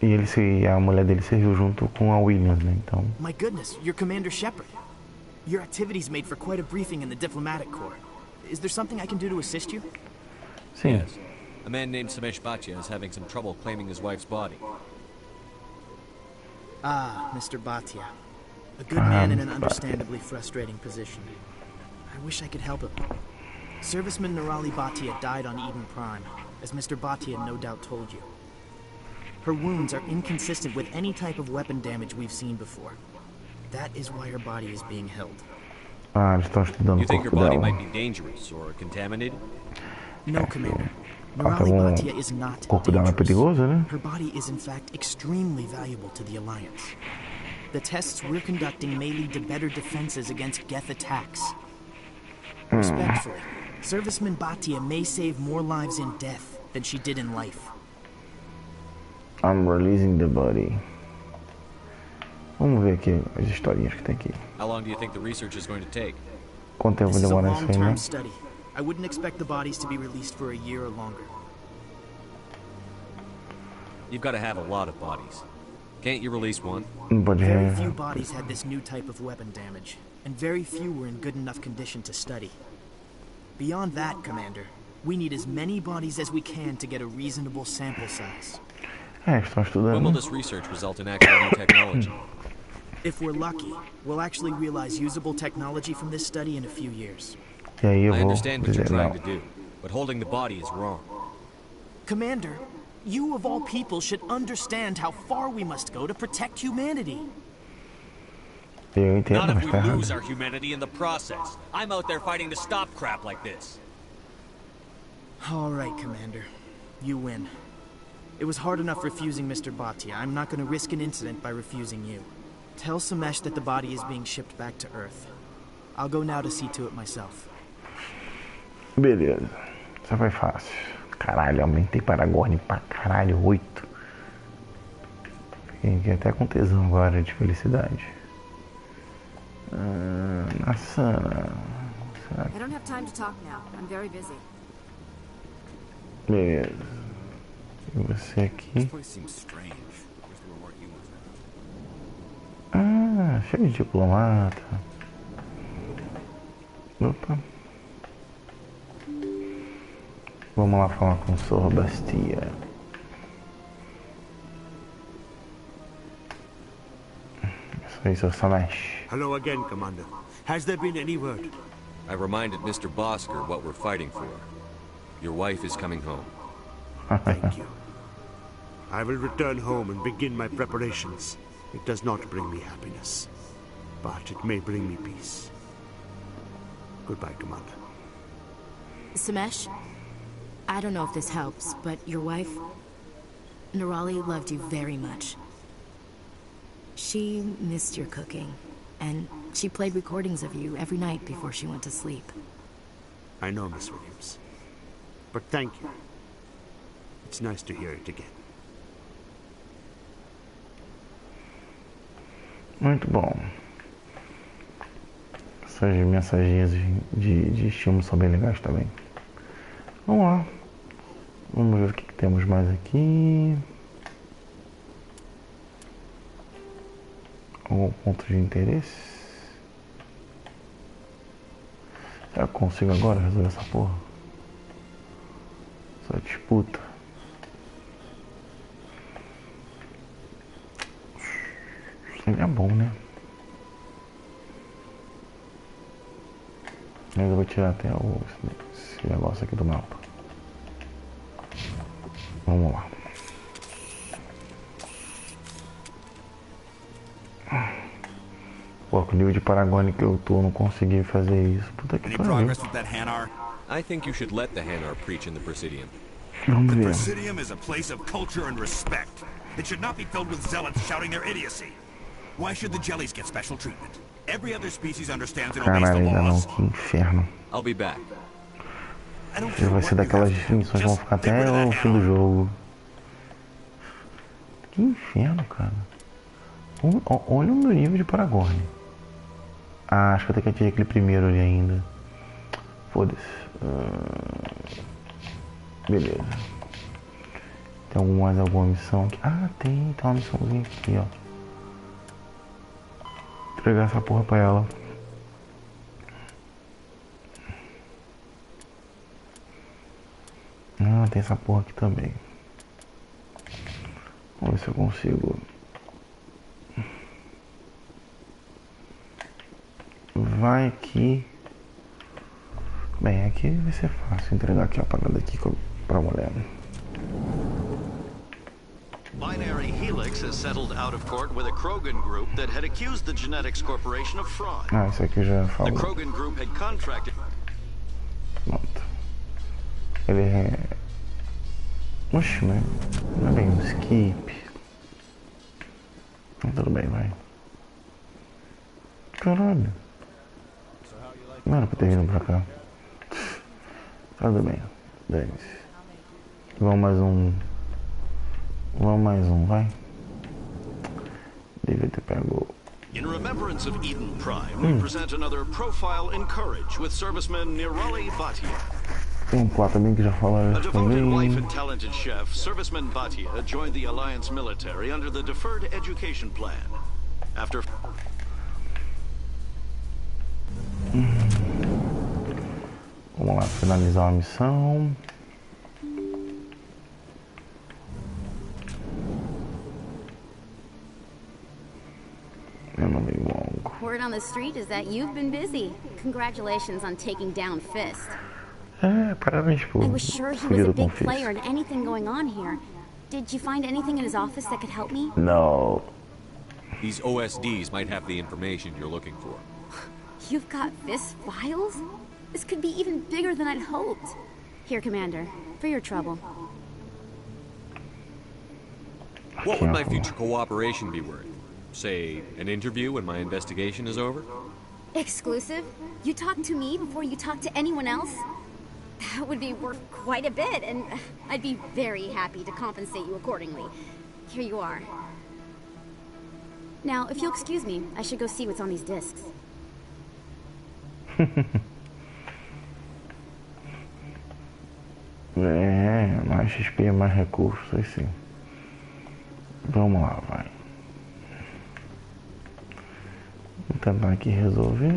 e a mulher dele serviu junto com a Williams, né? Então. My goodness, you're Commander Shepard. Your activities made for quite a briefing in the diplomatic corps. Is there something I can do to assist you? Sim. Yes. A man named Samesh Bhatia is having some trouble claiming his wife's body. Ah, Mr. Bhatia. A good man in an understandably frustrating position. I wish I could help him. Serviceman Nirali Bhatia died on Eden Prime, as Mr. Bhatia no doubt told you. Her wounds are inconsistent with any type of weapon damage we've seen before. That is why her body is being held. Eles estão estudando You think her body might be dangerous or contaminated? No, Commander. Nirali Bhatia is not corpo dela é perigoso, né? Her body is in fact extremely valuable to the Alliance. The tests we're conducting may lead to better defenses against Geth attacks. Respectfully, Serviceman Bhatia may save more lives in death than she did in life. I'm releasing the body. Vamos ver aqui as historinhas que tem aqui. How long do you think the research is going to take? Quanto tempo vai demorar isso aí, né? Study. I wouldn't expect the bodies to be released for a year or longer. You've got to have a lot of bodies. Can't you release one? Very few bodies had this new type of weapon damage, and very few were in good enough condition to study. Beyond that, Commander, we need as many bodies as we can to get a reasonable sample size. Estão estudando. When will this research result in actual new technology? If we're lucky, we'll actually realize usable technology from this study in a few years. E aí eu I vou understand what dizer you're trying não. to do, but holding the body is wrong. Commander, you of all people should understand how far we must go to protect humanity. Eu entendo, Not mas if tá we errado. lose our humanity in the process. I'm out there fighting to stop crap like this. All right, Commander. You win. It was hard enough refusing Mr. Bhatia. I'm not going to risk an incident by refusing you. Tell Samesh that the body is being shipped back to Earth. I'll go now to see to it myself. Beleza. Isso foi fácil. Caralho, aumentei Paragorn pra caralho, 8. Fiquei até com tesão agora de felicidade. Maçã. I don't have time to talk now. I'm very busy. Beleza. E você aqui? Ah, cheio de diplomata. Opa. Vamos lá falar com o Sr. Bastia. Isso aí, Sr. Samesh. Hello again, Commander. Has there been any word? I reminded Mr. Bosker what we're fighting for. Your wife is coming home. Thank you. I will return home and begin my preparations. It does not bring me happiness, but it may bring me peace. Goodbye, Commander. Samesh, I don't know if this helps, but your wife, Nerali, loved you very much. She missed your cooking, and she played recordings of you every night before she went to sleep. I know, Miss Williams. But thank you. It's nice to hear it again. Muito bom. Essas mensagens de estímulo são bem legais também. Vamos lá. Vamos ver o que temos mais aqui. Algum ponto de interesse? Será que eu consigo agora resolver essa porra? Essa disputa. Seria bom, né? Mas eu vou tirar até esse negócio aqui do mapa. Vamos lá. Pô, com o nível de Paragorn que eu tô, não consegui fazer isso. Puta que pariu. I think you should let the Hanar preach in the Presidium. Vamos The ver. Presidium is a place of culture and respect. It should not be filled with zealots shouting their idiocy. Why should the jellies get special treatment? Every other species understands and obeys Caralho, the ainda não, laws. que inferno. I'll be back. Vai ser daquelas missões que vão ficar até o fim do jogo. Que inferno, cara. Olha o meu nível de Paragorn. Ah, acho que eu tenho que atingir aquele primeiro ali ainda. Foda-se. Beleza. Tem mais alguma missão aqui? Ah, tem uma missãozinha aqui, ó. Entregar essa porra pra ela. Ah, tem essa porra aqui também. Vamos ver se eu consigo. Vai aqui. Bem, aqui vai ser fácil entregar aqui a parada aqui pra mulher. Binary Helix has settled out of court with a Krogan group that had accused the Genetics Corporation of fraud. Ah, isso aqui eu já The falou. Krogan group had contracted. Pronto. Ele é... Oxe, mas não é bem um skip. Mas tudo bem, vai. Caralho. Não era pra ter vindo pra cá. Tudo bem. Dane-se. Vamos mais um, vai. Devia ter pego. In remembrance of Eden Prime, we present another profile in courage with serviceman Nerali Bhatia. Tem um lá também que já falaram A isso devoted wife também. and talented chef, serviceman Bhatia joined the Alliance military under the Deferred Education Plan. After Vamos lá, finalizar uma missão. Meu nome é longo. Word on the street is that you've been busy. Congratulations on taking down Fist. Parabéns por I was sure he was a big player in anything going on here. Did you find anything in his office that could help me? No. These OSDs might have the information you're looking for. You've got Fist files? This could be even bigger than I'd hoped. Here, Commander, for your trouble. What would my future cooperation be worth? Say, an interview when my investigation is over? Exclusive? You talk to me before you talk to anyone else? That would be worth quite a bit, and I'd be very happy to compensate you accordingly. Here you are. Now, if you'll excuse me, I should go see what's on these discs. Mais XP, mais recursos, aí sim. Vamos lá, vai. Vou tentar aqui resolver.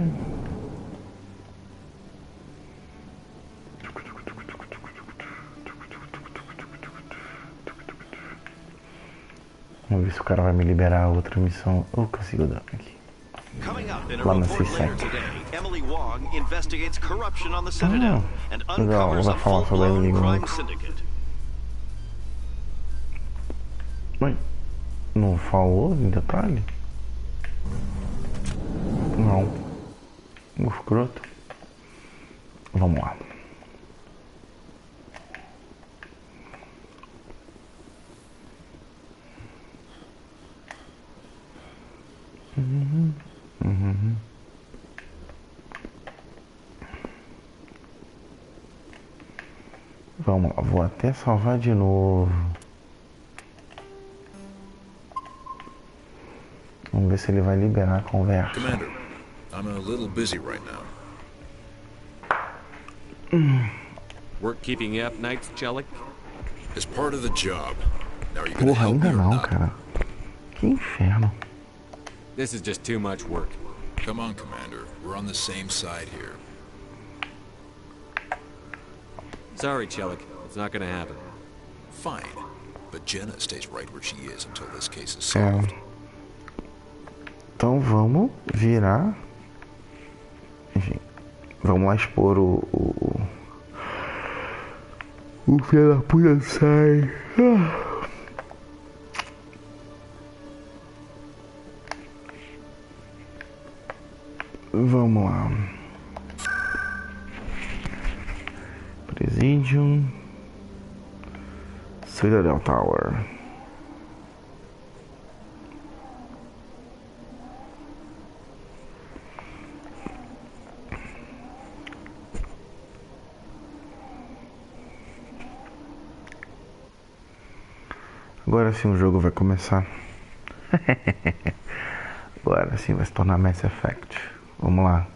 Vamos ver se o cara vai me liberar a outra missão. Eu consigo dar aqui. Lá na C7. Legal, vai falar sobre a Emily. Mas não falou em detalhe? Não. O escroto. Vamos lá. Vamos lá, vou até salvar de novo. Vamos ver se ele vai liberar a conversa. Commander, I'm a little busy right now. Work keeping you up nights, Jellic? It's part of the job. Now are you gonna Porra, help me ainda or não, not? cara. Que inferno. This is just too much work. Come on, Commander. We're on the same side here. Sorry, Jellic. It's not gonna happen. Fine. But Jenna stays right where she is until this case is solved. Então vamos virar. Enfim. Vamos lá expor o filho da puta sai. Vamos lá. Presidium. Citadel Tower. Agora sim o jogo vai começar. Agora sim vai se tornar Mass Effect. Vamos lá.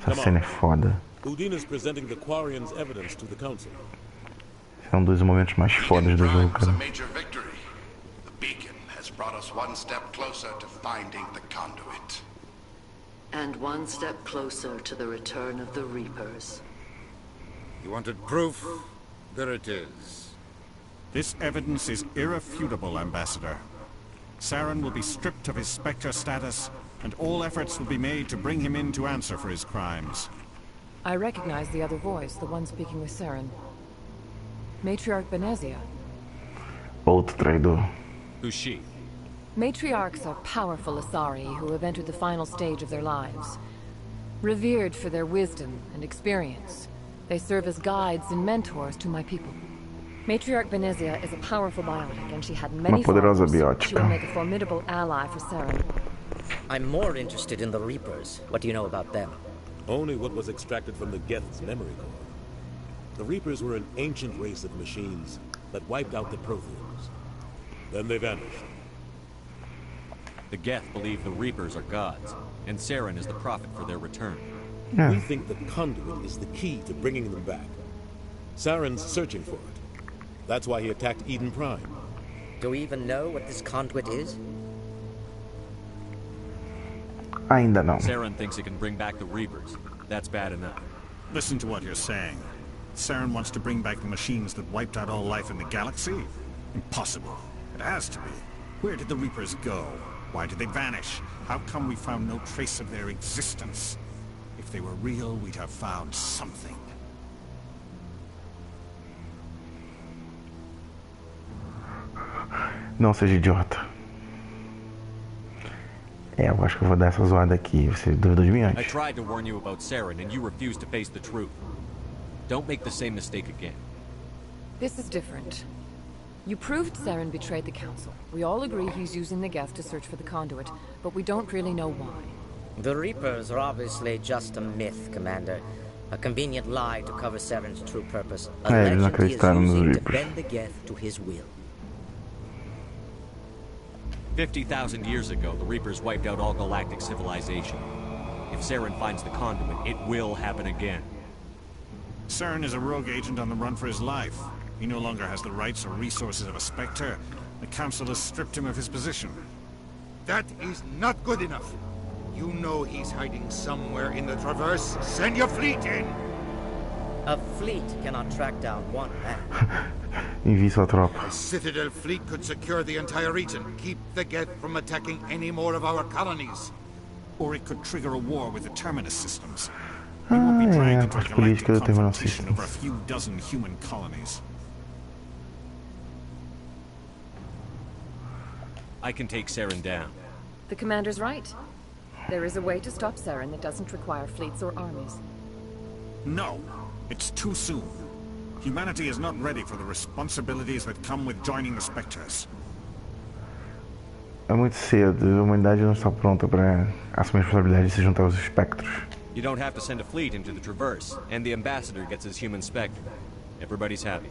Essa cena é foda. Esse é um dos momentos mais fodas do jogo, cara. And one step closer to the return of the Reapers. You wanted proof? There it is. This evidence is irrefutable, Ambassador. Saren will be stripped of his Spectre status, and all efforts will be made to bring him in to answer for his crimes. I recognize the other voice, the one speaking with Saren. Matriarch Benezia. Outro traidor. Who's she? Matriarchs are powerful Asari who have entered the final stage of their lives. Revered for their wisdom and experience, they serve as guides and mentors to my people. Matriarch Benezia is a powerful biotic, and she had many followers. She will make a formidable ally for Saren. I'm more interested in the Reapers. What do you know about them? Only what was extracted from the Geth's memory core. The Reapers were an ancient race of machines that wiped out the Protheans. Then they vanished. The Geth believe the Reapers are gods, and Saren is the prophet for their return. Yeah. We think the conduit is the key to bringing them back. Saren's searching for it. That's why he attacked Eden Prime. Do we even know what this conduit is? Ainda não. Saren thinks it can bring back the Reapers. That's bad enough. Listen to what you're saying. Saren wants to bring back the machines that wiped out all life in the galaxy? Impossible. It has to be. Where did the Reapers go? Why did they vanish? How come we found no trace of their existence? If they were real, we'd have found something. Não seja idiota. Eu acho que eu vou dar essa zoada aqui. Você duvidou de mim antes? I tried to warn you about Saren, and you refused to face the truth. Don't make the same mistake again. This is different. You proved Saren betrayed the Council. We all agree he's using the Geth to search for the conduit, but we don't really know why. The Reapers are obviously just a myth, Commander. A convenient lie to cover Saren's true purpose. A legend he is using to bend the Geth to his will. 50,000 years ago, the Reapers wiped out all galactic civilization. If Saren finds the conduit, it will happen again. Saren is a rogue agent on the run for his life. He no longer has the rights or resources of a Spectre. The Council has stripped him of his position. That is not good enough. You know he's hiding somewhere in the Traverse. Send your fleet in! A fleet cannot track down one man. Envie sua tropa. A Citadel fleet could secure the entire region, keep the Geth from attacking any more of our colonies. Or it could trigger a war with the Terminus systems. We won't be dragged into a galactic confrontation over a few dozen human colonies. I can take Saren down. The Commander's right. There is a way to stop Saren that doesn't require fleets or armies. No, it's too soon. Humanity is not ready for the responsibilities that come with joining the Spectres. É muito cedo. A humanidade não está pronta para assumir a responsabilidade de se juntar aos espectros. You don't have to send a fleet into the Traverse, and the Ambassador gets his human Spectre. Everybody's happy.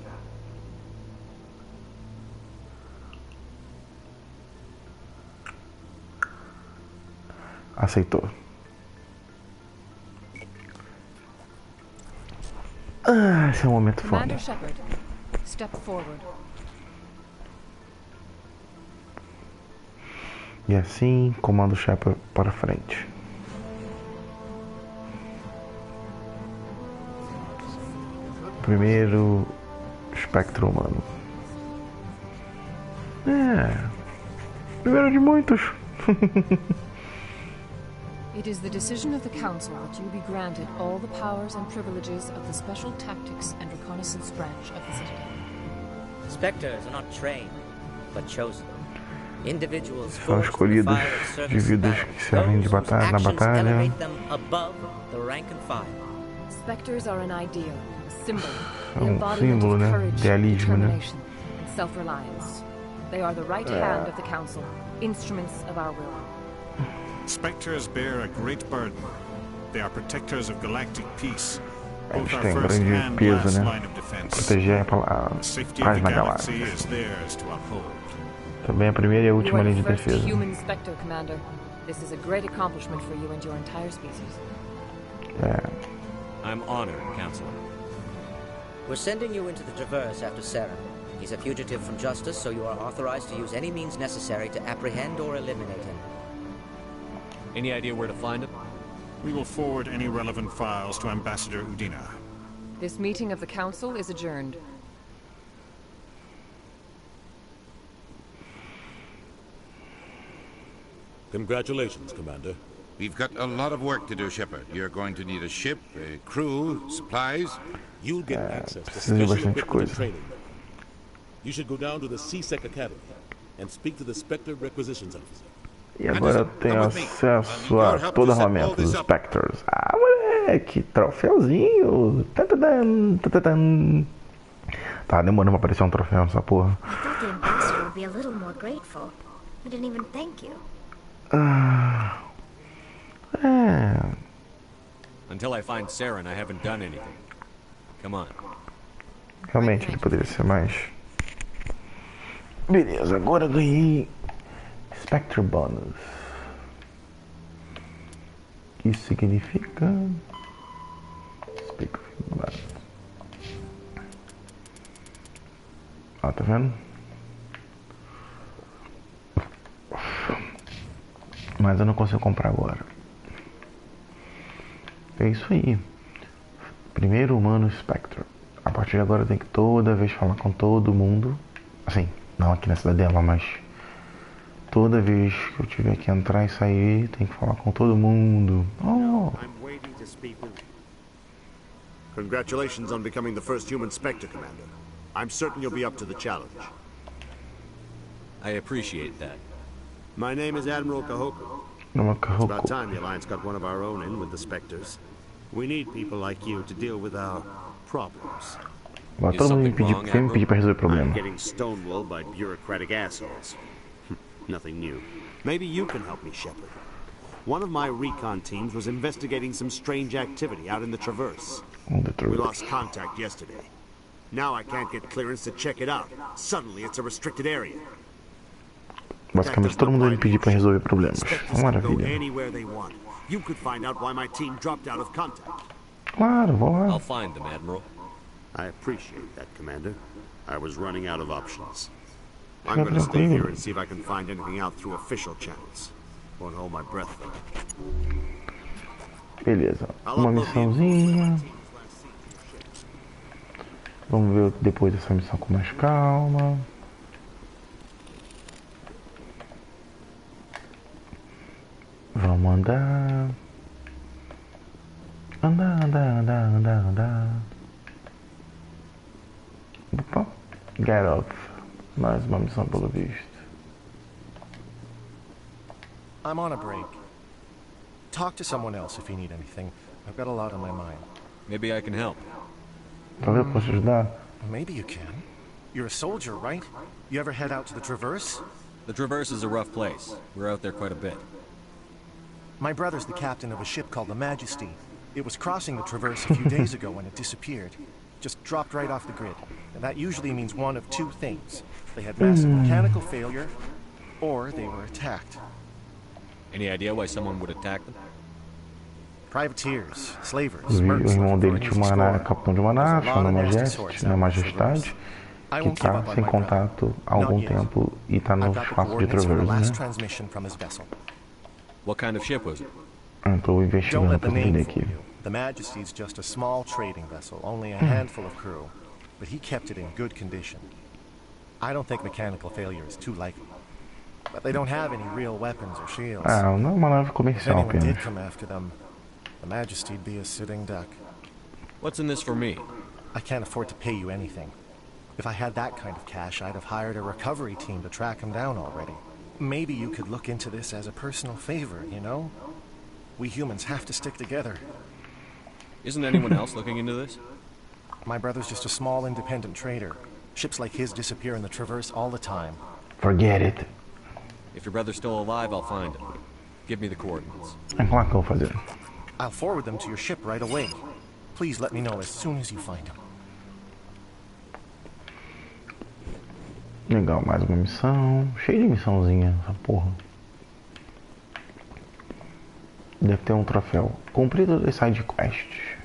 Aceitou. Ah, esse é um momento foda. Commander Shepard, step forward. E assim, comando Shepard para frente. Primeiro espectro humano. Primeiro de muitos. It is the decision of the Council that you be granted all the powers and privileges of the Special Tactics and Reconnaissance branch of the Citadel. Spectres are not trained, but chosen. Individuals São escolhidos, indivíduos que servem de batalha, na batalha. Spectres are an ideal, a symbol, the embodiment of courage, determination, and self-reliance. They are the right hand of the Council, instruments of our will. Spectres bear a great burden. They are protectors of galactic peace. Eles têm um grande peso, né? Proteger a paz na galáxia. Também a primeira e a última linha de defesa. Human Spectre, Commander. This is a great accomplishment for you and your entire species. I'm honored, Counselor. We're sending you into the Traverse after Saren. He's a fugitive from justice, so you are authorized to use any means necessary to apprehend or eliminate him. Any idea where to find him? We will forward any relevant files to Ambassador Udina. This meeting of the Council is adjourned. Congratulations, Commander. We've got a lot of work to do, Shepard. You're going to need a ship, a crew, supplies. You'll get access to special equipment and training. You should go down to the CSEC Academy and speak to the Spectre Requisitions Officer. E agora eu tenho acesso a todo o armamento dos Spectres. Ah, moleque, troféuzinho. Tá demorando pra aparecer um troféu nessa porra. Until I find Saren, I haven't done anything. Come on. Realmente ele poderia ser mais. Beleza, agora eu ganhei Spectre Bonus. Isso significa. Ó, tá vendo? Mas eu não consigo comprar agora. É isso aí. Primeiro humano Spectre. A partir de agora eu tenho que toda vez falar com todo mundo. Assim, não aqui na Cidadela, mas toda vez que eu tiver que entrar e sair, tem que falar com todo mundo. Oh. Congratulations on becoming the first human Spectre, Commander. I'm certain you'll be up to the challenge. I appreciate that. My name is Admiral Kahoko. It's about time the Alliance got one of our own in with the Spectres. We need people like you to deal with our problems. Agora todo mundo vem me pedir pra resolver o problema. Getting stonewalled by bureaucratic assholes. Nothing new. Maybe you can help me, Shepard. One of my recon teams was investigating some strange activity out in the Traverse. We lost contact yesterday. Now I can't get clearance to check it out. Suddenly it's a restricted area. Basicamente todo mundo vem me pedir pra resolver problemas. Maravilha. You could find out why my team dropped out of contact. Claro, vou lá. I'll find them, Admiral. I appreciate that, Commander. I was running out of options. I'm going to stay here and see if I can find anything out through official channels. Won't hold my breath, though. Beleza, uma missãozinha. Vamos ver depois dessa missão com mais calma. Vamos andar. Andar. Opa, get off. Mais uma missão pelo visto. I'm on a break. Talk to someone else if you need anything. I've got a lot on my mind. Maybe I can help. Talvez eu possa ajudar. Maybe you can. You're a soldier, right? You ever head out to the Traverse? The Traverse is a rough place. We're out there quite a bit. My brother's the captain of a ship called the Majesty. It was crossing the Traverse a few days ago when it disappeared. Just dropped right off the grid. And that usually means one of two things. They had massive mechanical failure, or they were attacked. Any idea why someone would attack them? Privateers, slavers, O irmão dele tinha uma capitão de uma nave, chamada Majestade, que está sem contato há algum tempo e está no espaço de Traverse, né? What kind of ship was it? Estou investigando para entender aqui. The Majesty's just a small trading vessel, only a handful of crew, but he kept it in good condition. I don't think mechanical failure is too likely. But they don't have any real weapons or shields. Ah, não é uma nave comercial apenas. If anyone apenas. did come after them, the Majesty'd be a sitting duck. What's in this for me? I can't afford to pay you anything. If I had that kind of cash, I'd have hired a recovery team to track him down already. Maybe you could look into this as a personal favor, you know? We humans have to stick together. Isn't anyone else looking into this? My brother's just a small independent trader. Ships like his disappear in the Traverse all the time. Forget it. If your brother's still alive, I'll find him. Give me the coordinates. É claro que eu vou fazer. I'll forward them to your ship right away. Please let me know as soon as you find him. Legal, mais uma missão. Cheio de missãozinha, essa porra. Deve ter um troféu. Cumprido das side quests.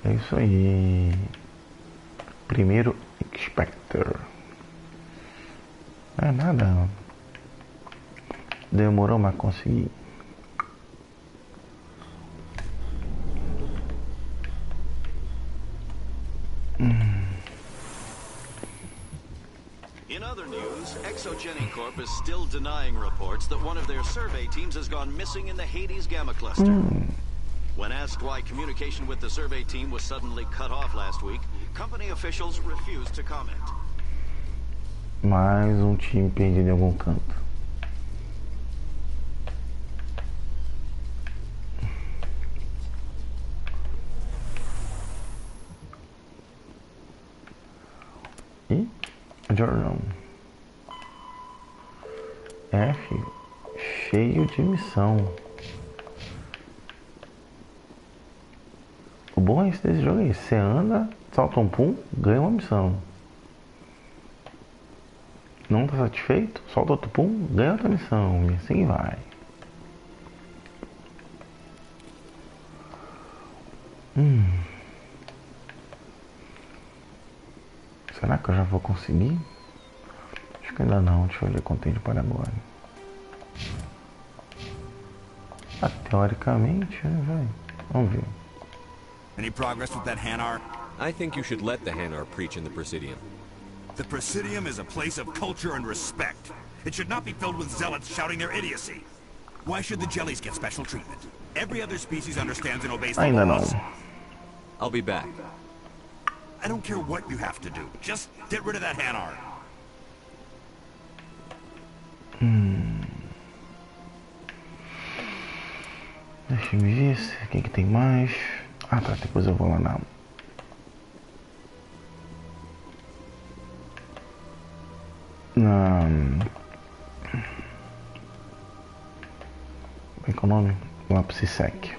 É isso aí. Primeiro Inspector. Não é nada. Demorou, mas consegui. In other news, Exogeny Corp is still denying reports that one of their survey teams has gone missing in the Hades Gamma Cluster. When asked why communication with the survey team was suddenly cut off last week, company officials refused to comment. Mais um time perdido em algum canto. E jornal. F cheio de missão. O bom é esse desse jogo aí. Você anda, salta um pum, ganha uma missão. Não tá satisfeito? Solta outro pum, ganha outra missão. E assim vai. Será que eu já vou conseguir? Acho que ainda não. Deixa eu ver quanto tem de Paragorn. Ah, teoricamente, vai. Vamos ver. Any progress with that Hanar? I think you should let the Hanar preach in the Presidium. The Presidium is a place of culture and respect. It should not be filled with zealots shouting their idiocy. Why should the jellies get special treatment? Every other species understands and obeys the Ainda laws. não. I'll be back. I don't care what you have to do. Just get rid of that Hanar. Deixa eu ver o que tem mais. Ah tá, depois eu vou lá na... Como é que é o nome? Lápis sec.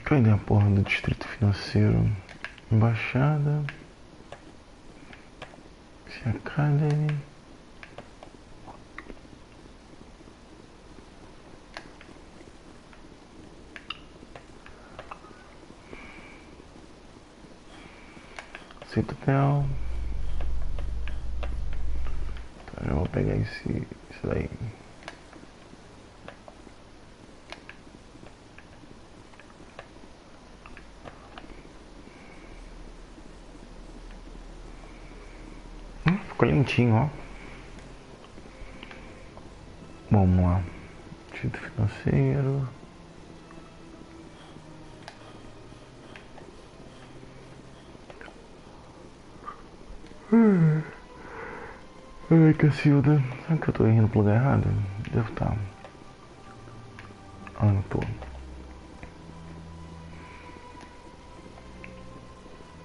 Cadê a porra do distrito financeiro? Embaixada. Academy. Citadela. Então eu vou pegar isso daí. Ficou lentinho, ó. Vamos lá. Título financeiro. Ai, Cacilda. Será que eu tô indo pro lugar errado? Devo estar. Ah, não tô.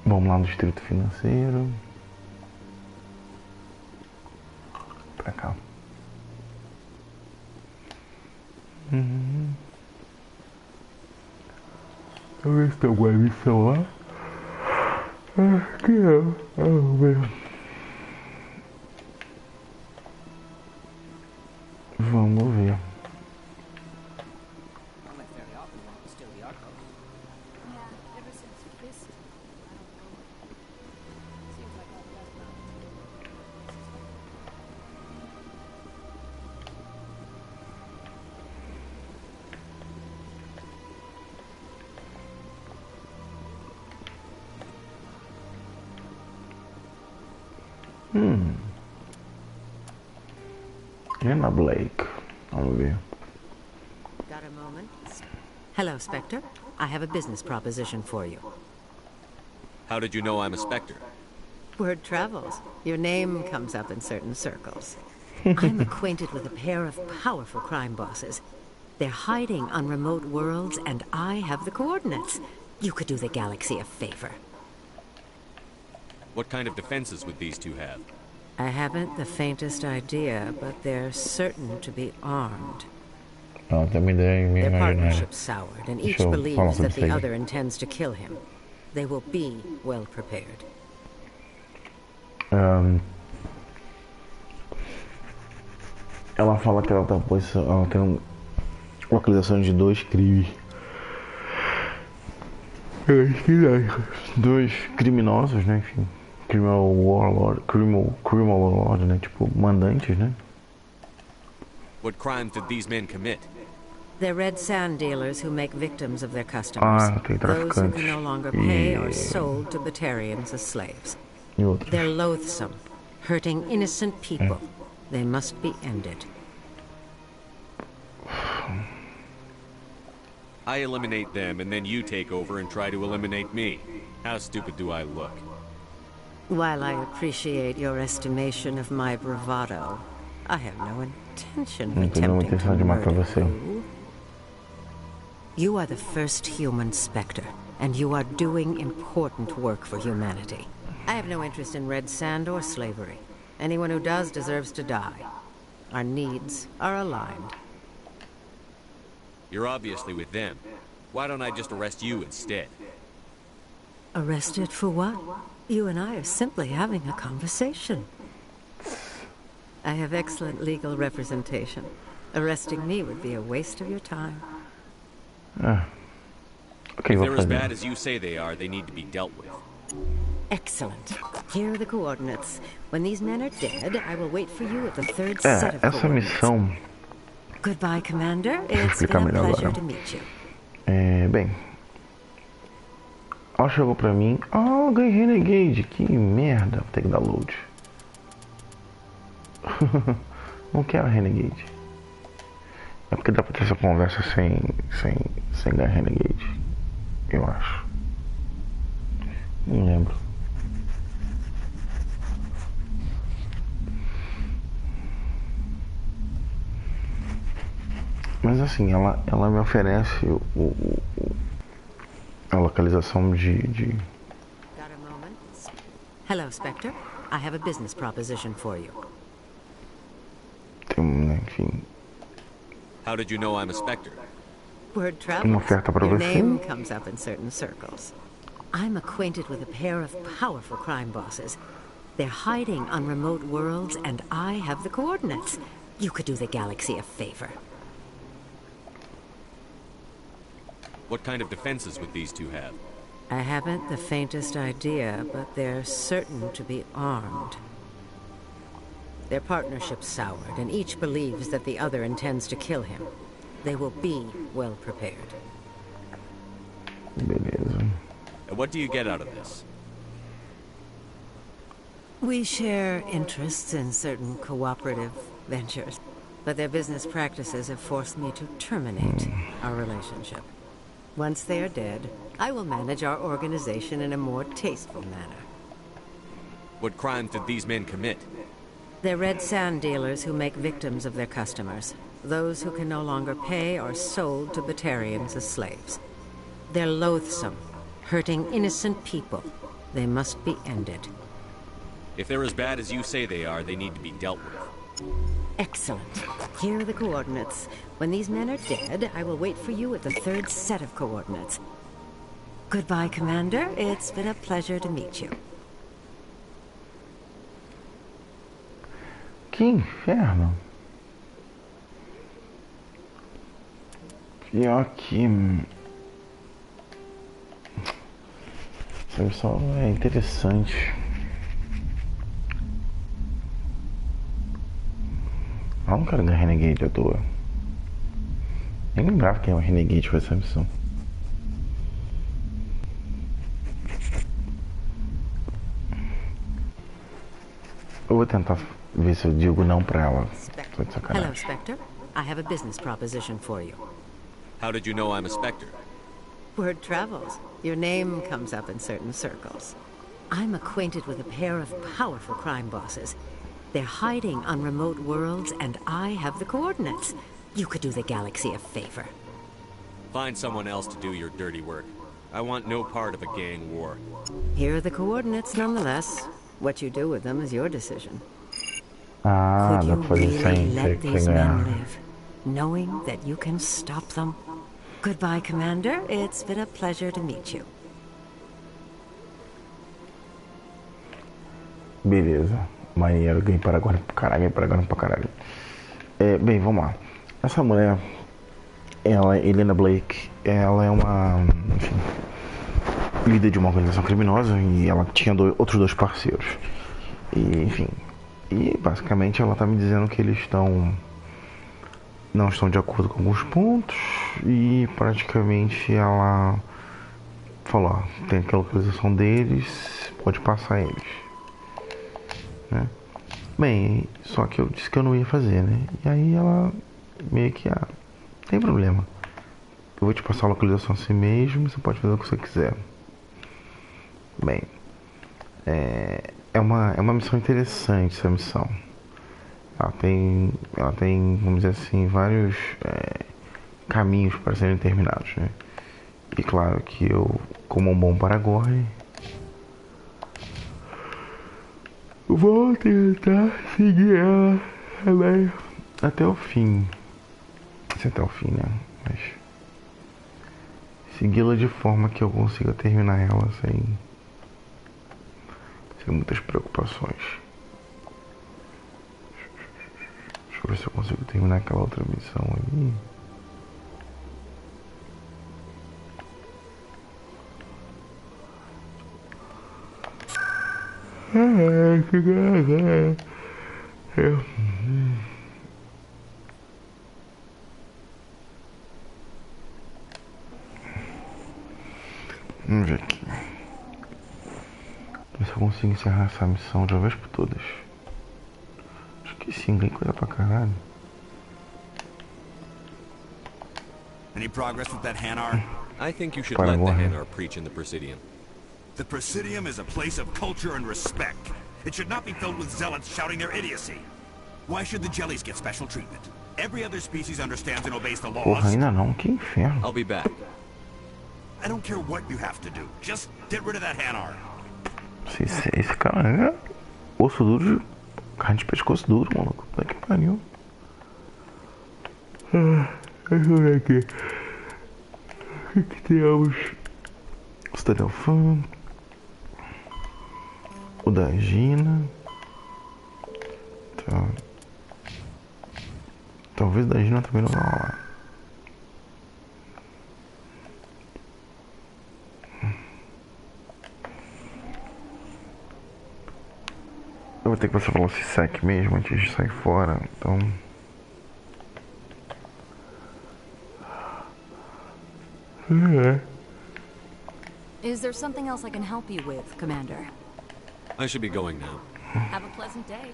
Vamos lá no distrito financeiro. Pra cá. Deixa eu ver se tem alguma missão lá. Aqui não. Vamos ver. Vamos ver. Anna Blake. Vamos ver. Got a moment? Hello, Spectre. I have a business proposition for you. How did you know I'm a Spectre? Word travels. Your name comes up in certain circles. I'm acquainted with a pair of powerful crime bosses. They're hiding on remote worlds, and I have the coordinates. You could do the galaxy a favor. What kind of defenses would these two have? I haven't the faintest idea, but they're certain to be armed. Their partnership's soured, and each believes that the other intends to kill him. They will be well prepared. Ela fala que ela tem localização de 2 crimes. Dois criminosos, né? Enfim. Criminal Warlord, né? Tipo, mandantes, né? What crimes did these men commit? They're red sand dealers who make victims of their customers. Those who can no longer pay are sold to Batarians as slaves. They're loathsome, hurting innocent people. They must be ended. I eliminate them, and then you take over and try to eliminate me. How stupid do I look? While I appreciate your estimation of my bravado, I have no intention of attempting to murder you. You are the first human Spectre, and you are doing important work for humanity. I have no interest in red sand or slavery. Anyone who does deserves to die. Our needs are aligned. You're obviously with them. Why don't I just arrest you instead? Arrested for what? You and I are simply having a conversation. I have excellent legal representation. Arresting me would be a waste of your time. Okay, if they're as bad as you say they are, they need to be dealt with. Excellent. Here are the coordinates. When these men are dead, I will wait for you at the third set of coordinates. Missão. Goodbye, Commander. It's been a pleasure to meet you. Bem. Ela chegou pra mim. Ah, ganhei Renegade. Que merda. Vou ter que dar load. Não quero Renegade. É porque dá pra ter essa conversa sem ganhar Renegade. Eu acho. Não lembro. Mas assim, ela me oferece a localização de... Got a moment? Hello, Spectre. I have a business proposition for you. Enfim. How did you know I'm a Spectre? Word travels. Uma oferta para Your você. name comes up in certain circles. I'm acquainted with a pair of powerful crime bosses. They're hiding on remote worlds, and I have the coordinates. You could do the galaxy a favor. What kind of defenses would these two have? I haven't the faintest idea, but they're certain to be armed. Their partnership's soured, and each believes that the other intends to kill him. They will be well prepared. Beleza. And what do you get out of this? We share interests in certain cooperative ventures, but their business practices have forced me to terminate our relationship. Once they are dead, I will manage our organization in a more tasteful manner. What crimes did these men commit? They're red sand dealers who make victims of their customers. Those who can no longer pay are sold to Batarians as slaves. They're loathsome, hurting innocent people. They must be ended. If they're as bad as you say they are, they need to be dealt with. Excellent. Here are the coordinates. When these men are dead, I will wait for you at the third set of coordinates. Goodbye, Commander. It's been a pleasure to meet you. Que inferno. Pior que... Essa missão é interessante. Eu não quero ganhar Renegade à toa. Nem lembrava que é uma Renegade com essa missão. Eu vou tentar ver se eu digo não pra ela. Tô de sacanagem. Hello, Spectre. I have a business proposition for you. How did you know I'm a Spectre? Word travels. Your name comes up in certain circles. I'm acquainted with a pair of powerful crime bosses. They're hiding on remote worlds, and I have the coordinates. You could do the galaxy a favor. Find someone else to do your dirty work. I want no part of a gang war. Here are the coordinates nonetheless. What you do with them is your decision. Ah, Could dá you pra fazer really sem let ter these que men ganhar. live, knowing that you can stop them? Goodbye, Commander. It's been a pleasure to meet you. Beleza. Maneiro, ganhei Paragorn pra caralho, ganhei Paragorn pra caralho. Bem, vamos lá. Essa mulher, ela, Helena Blake, ela é uma, enfim, líder de uma organização criminosa e ela tinha outros dois parceiros. E, enfim, e basicamente ela tá me dizendo que eles não estão de acordo com alguns pontos e praticamente ela falou, ó, tem aquela localização deles, pode passar eles. Né? Bem, só que eu disse que eu não ia fazer, né? E aí ela meio que, tem problema. Eu vou te passar a localização assim mesmo, você pode fazer o que você quiser. Bem, é uma missão interessante essa missão. Ela tem, vamos dizer assim, vários caminhos para serem terminados, né? E claro que eu, como um bom Paragorn, vou tentar seguir ela também até o fim. Até o fim, né? Mas segui-la de forma que eu consiga terminar ela sem muitas preocupações. Deixa eu ver se eu consigo terminar aquela outra missão ali. Vamos ver aqui. Ver se eu consigo encerrar essa missão de uma vez por todas. Acho que sim, tem coisa pra caralho. Any progress with that Hanar? I think you should let the Hanar preach in the Presidium. The Presidium is a place of culture and respect. It should not be filled with zealots shouting their idiocy. Why should the jellies get special treatment? Every other species understands and obeys the laws. Porra, ainda não, que inferno. I'll be back. I don't care what you have to do. Just get rid of that Hanar. Esse cara é osso duro, carne de pescoço duro, maluco. Puta que pariu. Deixa eu ver aqui. O que temos? O Citadela, o da Gina. Tá. Talvez o da Gina também não vá lá. Eu vou ter que passar pelo sec mesmo antes de sair fora, então... Is there something else I can help you with, Commander? I should be going now. Have a pleasant day.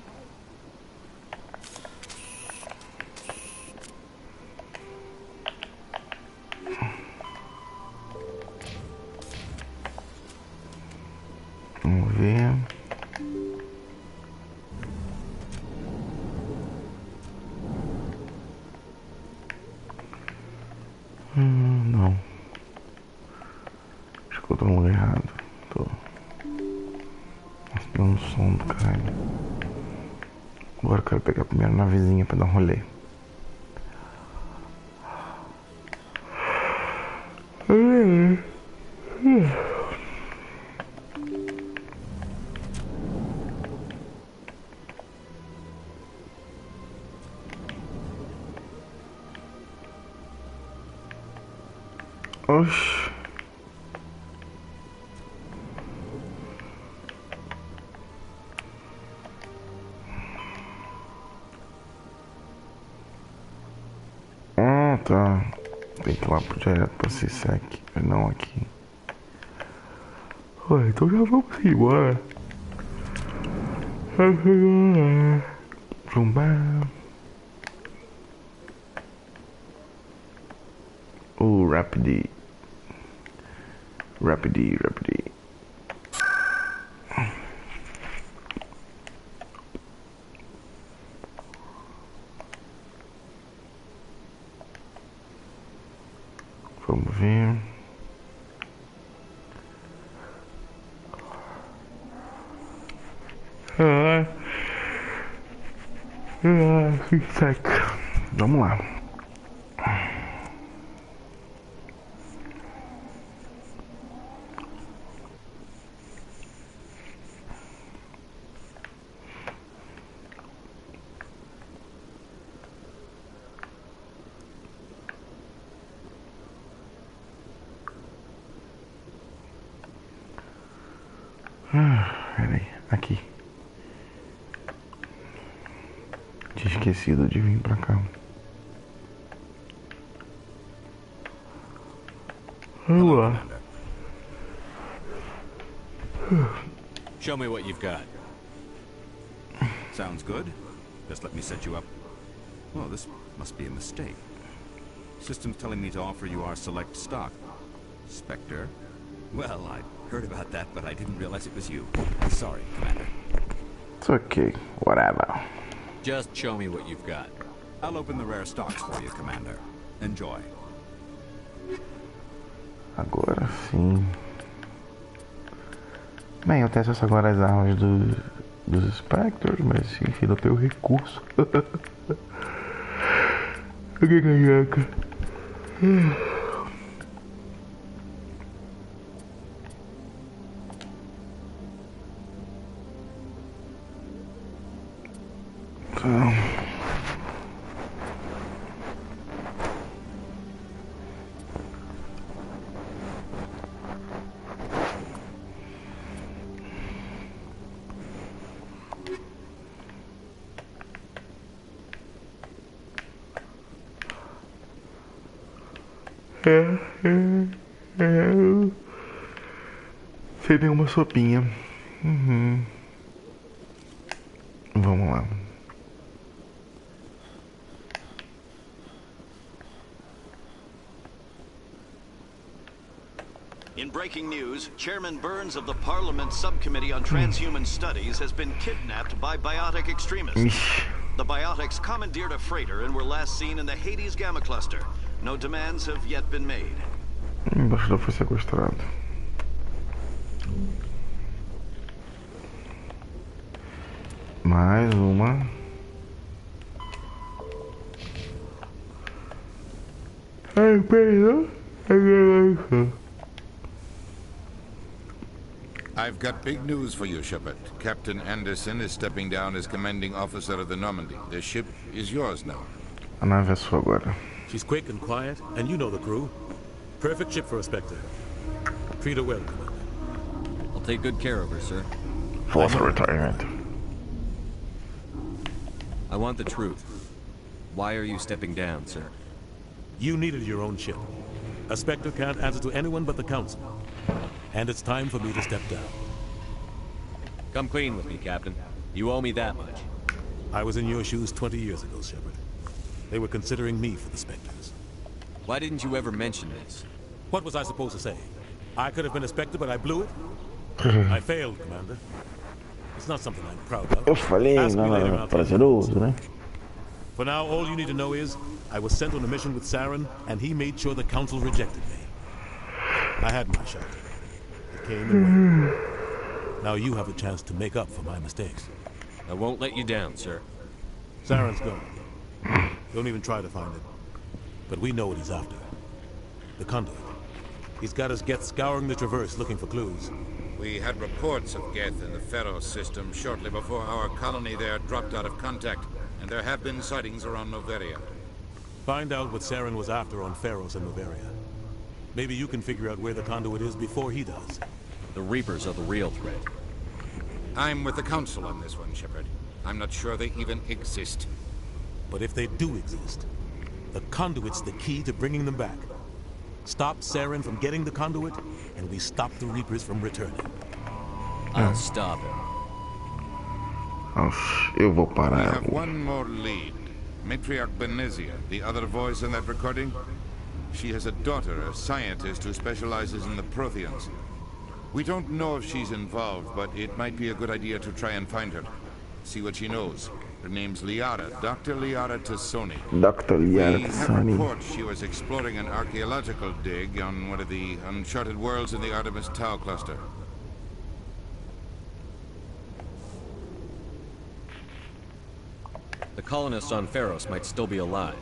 Vamos ver. Não. Acho que eu tô no lugar errado. Tô. Nossa, dando som do caralho. Agora eu quero pegar a primeira navezinha pra dar um rolê. Oxi. Ah, tá. Tem que ir lá direto pra sec, não aqui. Ué, então já vamos embora. O Rapidi. Vamos ver. Que saco. Vamos lá. Peraí, aqui. Tinha esquecido de vir pra cá. Vamos lá. Show me what you've got. Sounds good. Just let me set you up. Well, this must be a mistake. System's telling me to offer you our select stock. Spectre. Well, I heard about that, but I didn't realize it was you. Sorry, Commander. It's okay. Whatever. Just show me what you've got. I'll open the rare stocks for you, Commander. Enjoy. Agora sim. Bem, eu testo agora as armas dos Spectres, mas enfim, não tenho recurso. Que ganhaca. Sem nenhuma sopinha. Vamos lá. In breaking news, Chairman Burns of the Parliament Subcommittee on Transhuman Studies has been kidnapped by biotic extremists. The biotics commandeered a freighter and were last seen in the Hades Gamma Cluster. No demands have yet been made. O embaixador foi sequestrado. Mais uma. Ai, perdão. I've got big news for you, Shepard. Captain Anderson is stepping down as commanding officer of the Normandy. The ship is yours now. A nave é sua agora. She's quick and quiet, and you know the crew. Perfect ship for a Spectre. Treat her well, Commander. I'll take good care of her, sir. Forced retirement. I want the truth. Why are you stepping down, sir? You needed your own ship. A Spectre can't answer to anyone but the Council. And it's time for me to step down. Come clean with me, Captain. You owe me that much. I was in your shoes 20 years ago, Shepard. They were considering me for the Spectres. Why didn't you ever mention this? What was I supposed to say? I could have been a Spectre, but I blew it? I failed, Commander. It's not something I'm proud of. Eu falei, não era prazeroso, né? For now, all you need to know is, I was sent on a mission with Saren, and he made sure the Council rejected me. I had my shot. It came and went. Now you have a chance to make up for my mistakes. I won't let you down, sir. Saren's gone. Don't even try to find it. But we know what he's after. The conduit. He's got his Geth scouring the Traverse looking for clues. We had reports of Geth in the Pharaoh system shortly before our colony there dropped out of contact, and there have been sightings around Noveria. Find out what Saren was after on Pharos and Noveria. Maybe you can figure out where the conduit is before he does. The Reapers are the real threat. I'm with the Council on this one, Shepard. I'm not sure they even exist. But if they do exist, the conduit's the key to bringing them back. Stop Saren from getting the conduit, and we stop the Reapers from returning. I'll stop him. Eu vou parar. We have one more lead. Matriarch Benezia, the other voice in that recording. She has a daughter, a scientist who specializes in the Protheans. We don't know if she's involved, but it might be a good idea to try and find her. See what she knows. Her name's Liara, Dr. Liara Tassoni. Dr. Liara We have Tassoni. reports she was exploring an archaeological dig on one of the uncharted worlds in the Artemis Tau cluster. The colonists on Pharos might still be alive.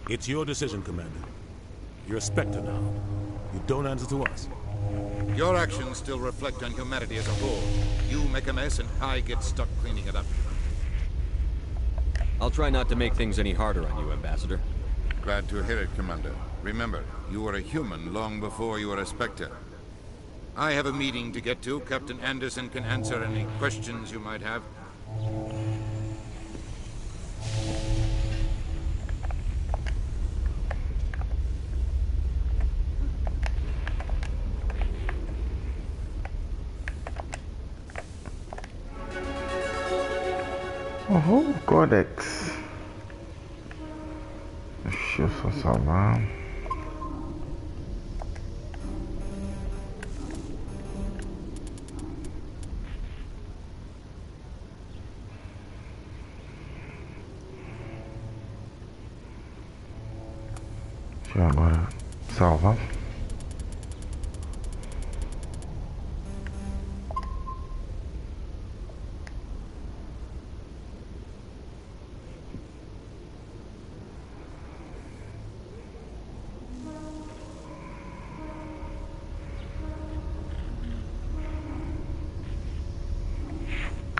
It's your decision, Commander. You're a Spectre now. You don't answer to us. Your actions still reflect on humanity as a whole. You make a mess and I get stuck cleaning it up. I'll try not to make things any harder on you, Ambassador. Glad to hear it, Commander. Remember, you were a human long before you were a Spectre. I have a meeting to get to. Captain Anderson can answer any questions you might have. Oh, Codex. Deixa eu só salvar. Deixa eu agora salvar.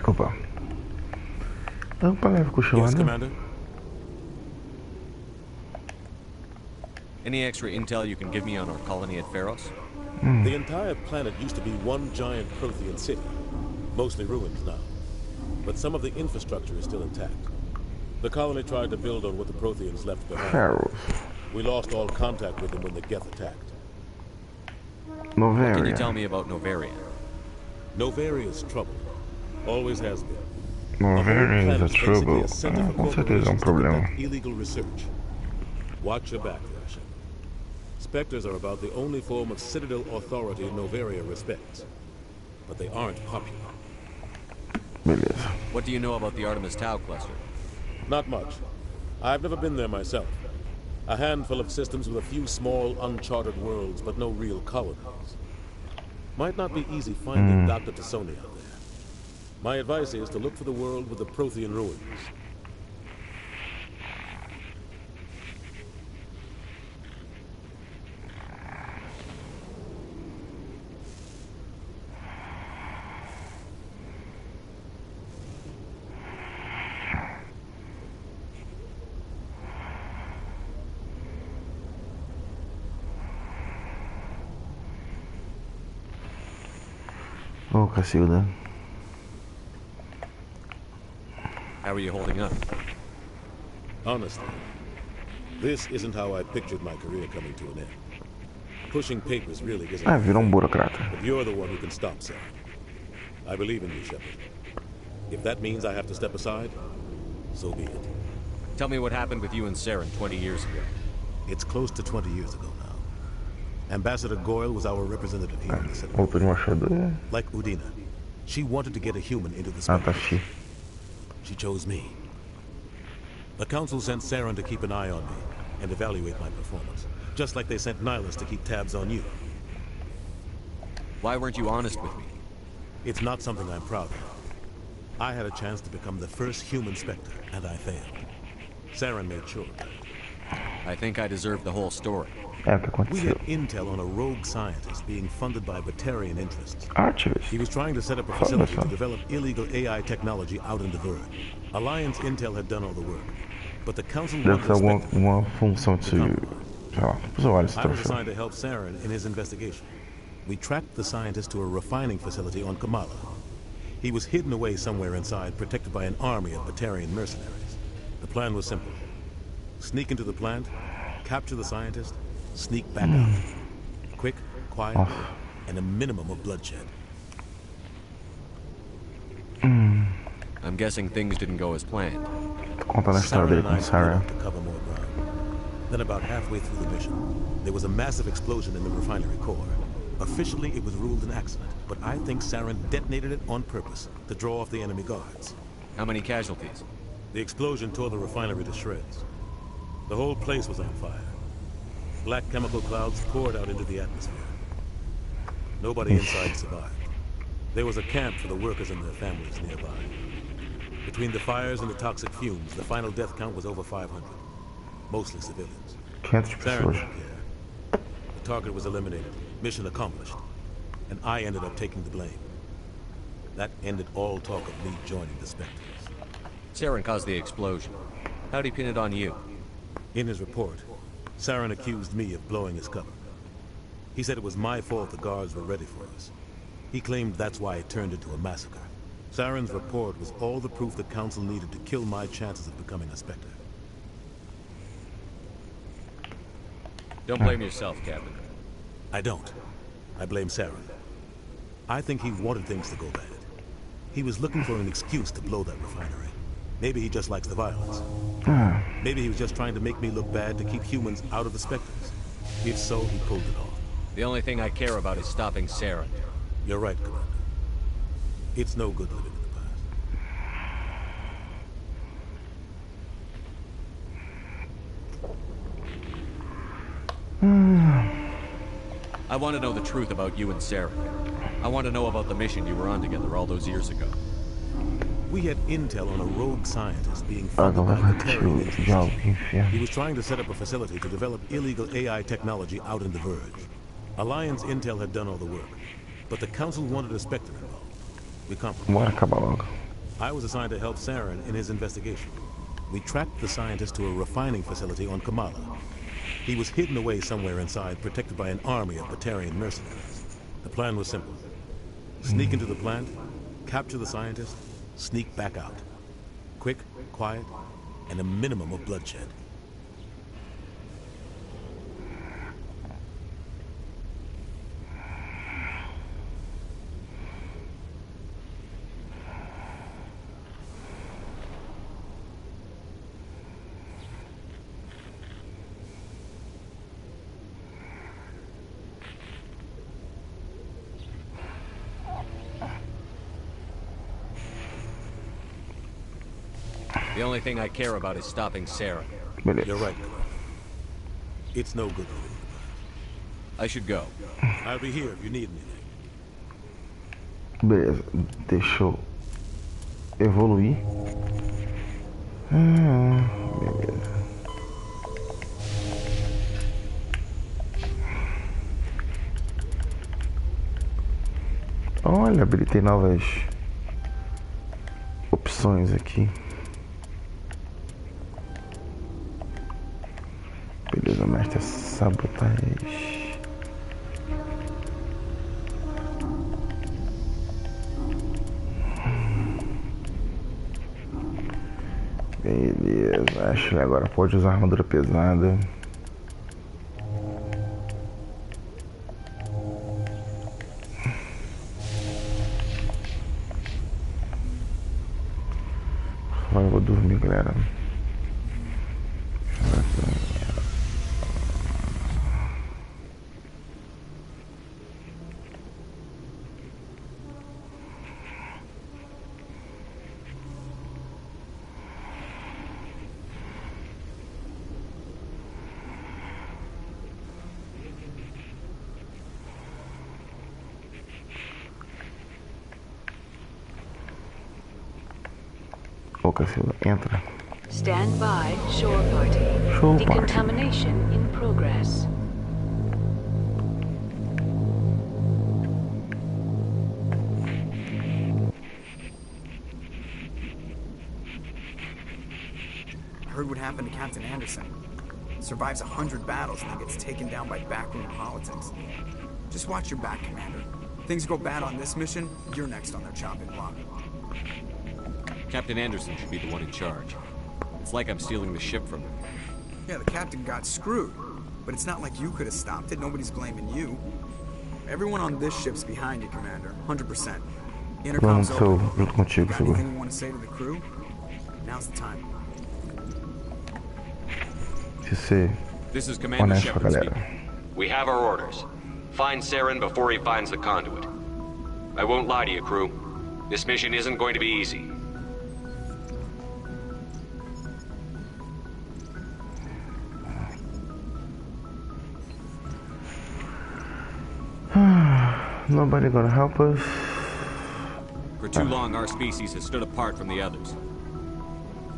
Opa. Opa, leva cochilando. Yes, Commander. Any extra intel you can give me on our colony at Pharos? The entire planet used to be one giant Prothean city, mostly ruins now. But some of the infrastructure is still intact. The colony tried to build on what the Protheans left behind. Pharos. We lost all contact with them when the Geth attacked. Noveria. What can you tell me about Noveria? Noveria's trouble. Always has been. Noveria is a trouble. Com certeza é problema. Illegal research. Watch your back there, Shepard. Spectres are about the only form of Citadel authority Noveria respects. But they aren't popular. Beleza. What do you know about the Artemis Tau cluster? Not much. I've never been there myself. A handful of systems with a few small, uncharted worlds, but no real colonies. Might not be easy finding Dr. Tassoni out there. My advice is to look for the world with the Prothean ruins. Oh, Cacilda. How are you holding up? Honestly, this isn't how I pictured my career coming to an end. Pushing papers really isn't. Virou burocrata. But you're the one who can stop Saren. I believe in you, Shepard. If that means I have to step aside, so be it. Tell me what happened with you and Saren 20 years ago. It's close to 20 years ago now. Ambassador Goyle was our representative here in the city. Like Udina, she wanted to get a human into the space. She chose me. The Council sent Saren to keep an eye on me and evaluate my performance, just like they sent Nihilus to keep tabs on you. Why weren't you honest with me? It's not something I'm proud of. I had a chance to become the first human Spectre, and I failed. Saren made sure of that. I think I deserve the whole story. We had intel on a rogue scientist being funded by Batarian interests. Archivist. He was trying to set up a facility to develop illegal AI technology out in the Verge. Alliance intel had done all the work, but the Council Deve ter uma função de, sei lá, I was assigned to help Saren in his investigation. We tracked the scientist to a refining facility on Kamala. He was hidden away somewhere inside, protected by an army of Batarian mercenaries. The plan was simple. Sneak into the plant, capture the scientist, sneak back out. Quick, quiet, and a minimum of bloodshed. I'm guessing things didn't go as planned. Saren and I split up to cover more ground. Then about halfway through the mission, there was a massive explosion in the refinery core. Officially, it was ruled an accident, but I think Saren detonated it on purpose to draw off the enemy guards. How many casualties? The explosion tore the refinery to shreds. The whole place was on fire. Black chemical clouds poured out into the atmosphere. Nobody inside survived. There was a camp for the workers and their families nearby. Between the fires and the toxic fumes, the final death count was over 500. Mostly civilians. Saren didn't care. The target was eliminated. Mission accomplished. And I ended up taking the blame. That ended all talk of me joining the Spectres. Saren caused the explosion. How'd he pin it on you? In his report, Saren accused me of blowing his cover. He said it was my fault the guards were ready for us. He claimed that's why it turned into a massacre. Saren's report was all the proof the Council needed to kill my chances of becoming a Spectre. Don't blame yourself, Captain. I don't. I blame Saren. I think he wanted things to go bad. He was looking for an excuse to blow that refinery. Maybe he just likes the violence. Maybe he was just trying to make me look bad to keep humans out of the Spectres. If so, he pulled it off. The only thing I care about is stopping Saren. You're right, Commander. It's no good living in the past. I want to know the truth about you and Saren. I want to know about the mission you were on together all those years ago. We had intel on a rogue scientist being funded by Batarian interests. He was trying to set up a facility to develop illegal AI technology out in the Verge. Alliance intel had done all the work, but the Council wanted a Spectre involved. We compromised. I was assigned to help Saren in his investigation. We tracked the scientist to a refining facility on Kamala. He was hidden away somewhere inside, protected by an army of Batarian mercenaries. The plan was simple. Sneak into the plant, capture the scientist, sneak back out. Quick, quiet, and a minimum of bloodshed. The The only thing I care about is stopping Saren. Beleza. You're right. It's no good. I should go. I'll be here if you need anything. Beleza, deixa eu evoluir. Beleza. Olha, habilitei novas opções aqui. Beleza, mestre, sabotagem. Beleza, acho que agora pode usar armadura pesada. Agora eu vou dormir, galera. Ô, Cacilda, entra. Stand by, shore party. Shore party. Decontamination in progress. Heard what happened to Captain Anderson. Survives 100 battles and then gets taken down by backroom politics. Just watch your back, Commander. Things go bad on this mission, you're next on their chopping block. Captain Anderson should be the one in charge. It's like I'm stealing the ship from him. Yeah, the captain got screwed. But it's not like you could have stopped it. Nobody's blaming you. Everyone on this ship's behind you, Commander. 100%. Intercom's open. Junto contigo, Got seguro. anything you want to say to the crew? Now's the time. This is Commander Honesto, Shepard galera. speaking. We have our orders. Find Saren before he finds the conduit. I won't lie to you, crew. This mission isn't going to be easy. Nobody gonna help us. For too long, our species has stood apart from the others.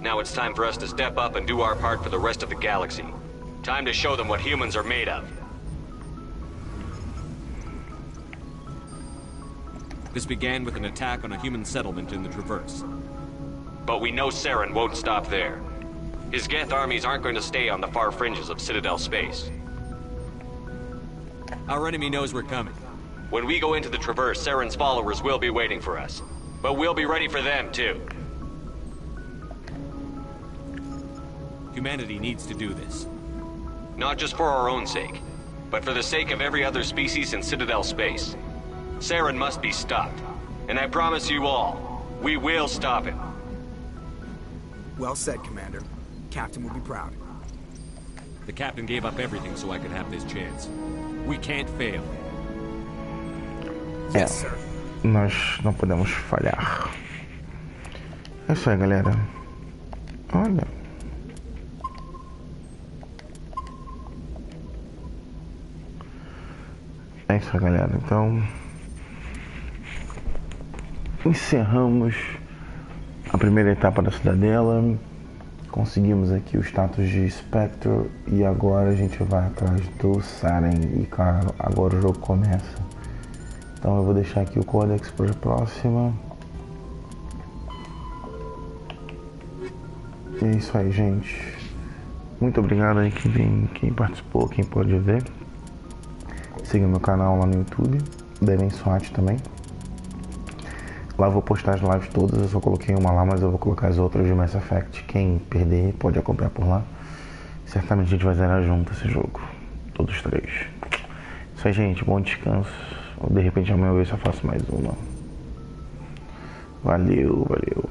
Now it's time for us to step up and do our part for the rest of the galaxy. Time to show them what humans are made of. This began with an attack on a human settlement in the Traverse. But we know Saren won't stop there. His Geth armies aren't going to stay on the far fringes of Citadel space. Our enemy knows we're coming. When we go into the Traverse, Saren's followers will be waiting for us. But we'll be ready for them, too. Humanity needs to do this. Not just for our own sake, but for the sake of every other species in Citadel space. Saren must be stopped. And I promise you all, we will stop him. Well said, Commander. Captain will be proud. The captain gave up everything so I could have this chance. We can't fail. É, nós não podemos falhar. É isso aí, galera. Olha. É isso aí, galera. Então, encerramos a primeira etapa da Cidadela. Conseguimos aqui o status de Spectre e agora a gente vai atrás do Saren. E claro, agora o jogo começa. Então eu vou deixar aqui o códex para a próxima. E é isso aí, gente. Muito obrigado aí quem participou, quem pôde ver. Siga meu canal lá no YouTube, Devem SWAT também. Lá eu vou postar as lives todas, eu só coloquei uma lá, mas eu vou colocar as outras de Mass Effect. Quem perder pode acompanhar por lá. Certamente a gente vai zerar junto esse jogo, todos os três. Isso aí, gente, bom descanso. Ou de repente amanhã eu só faço mais uma. Valeu, valeu.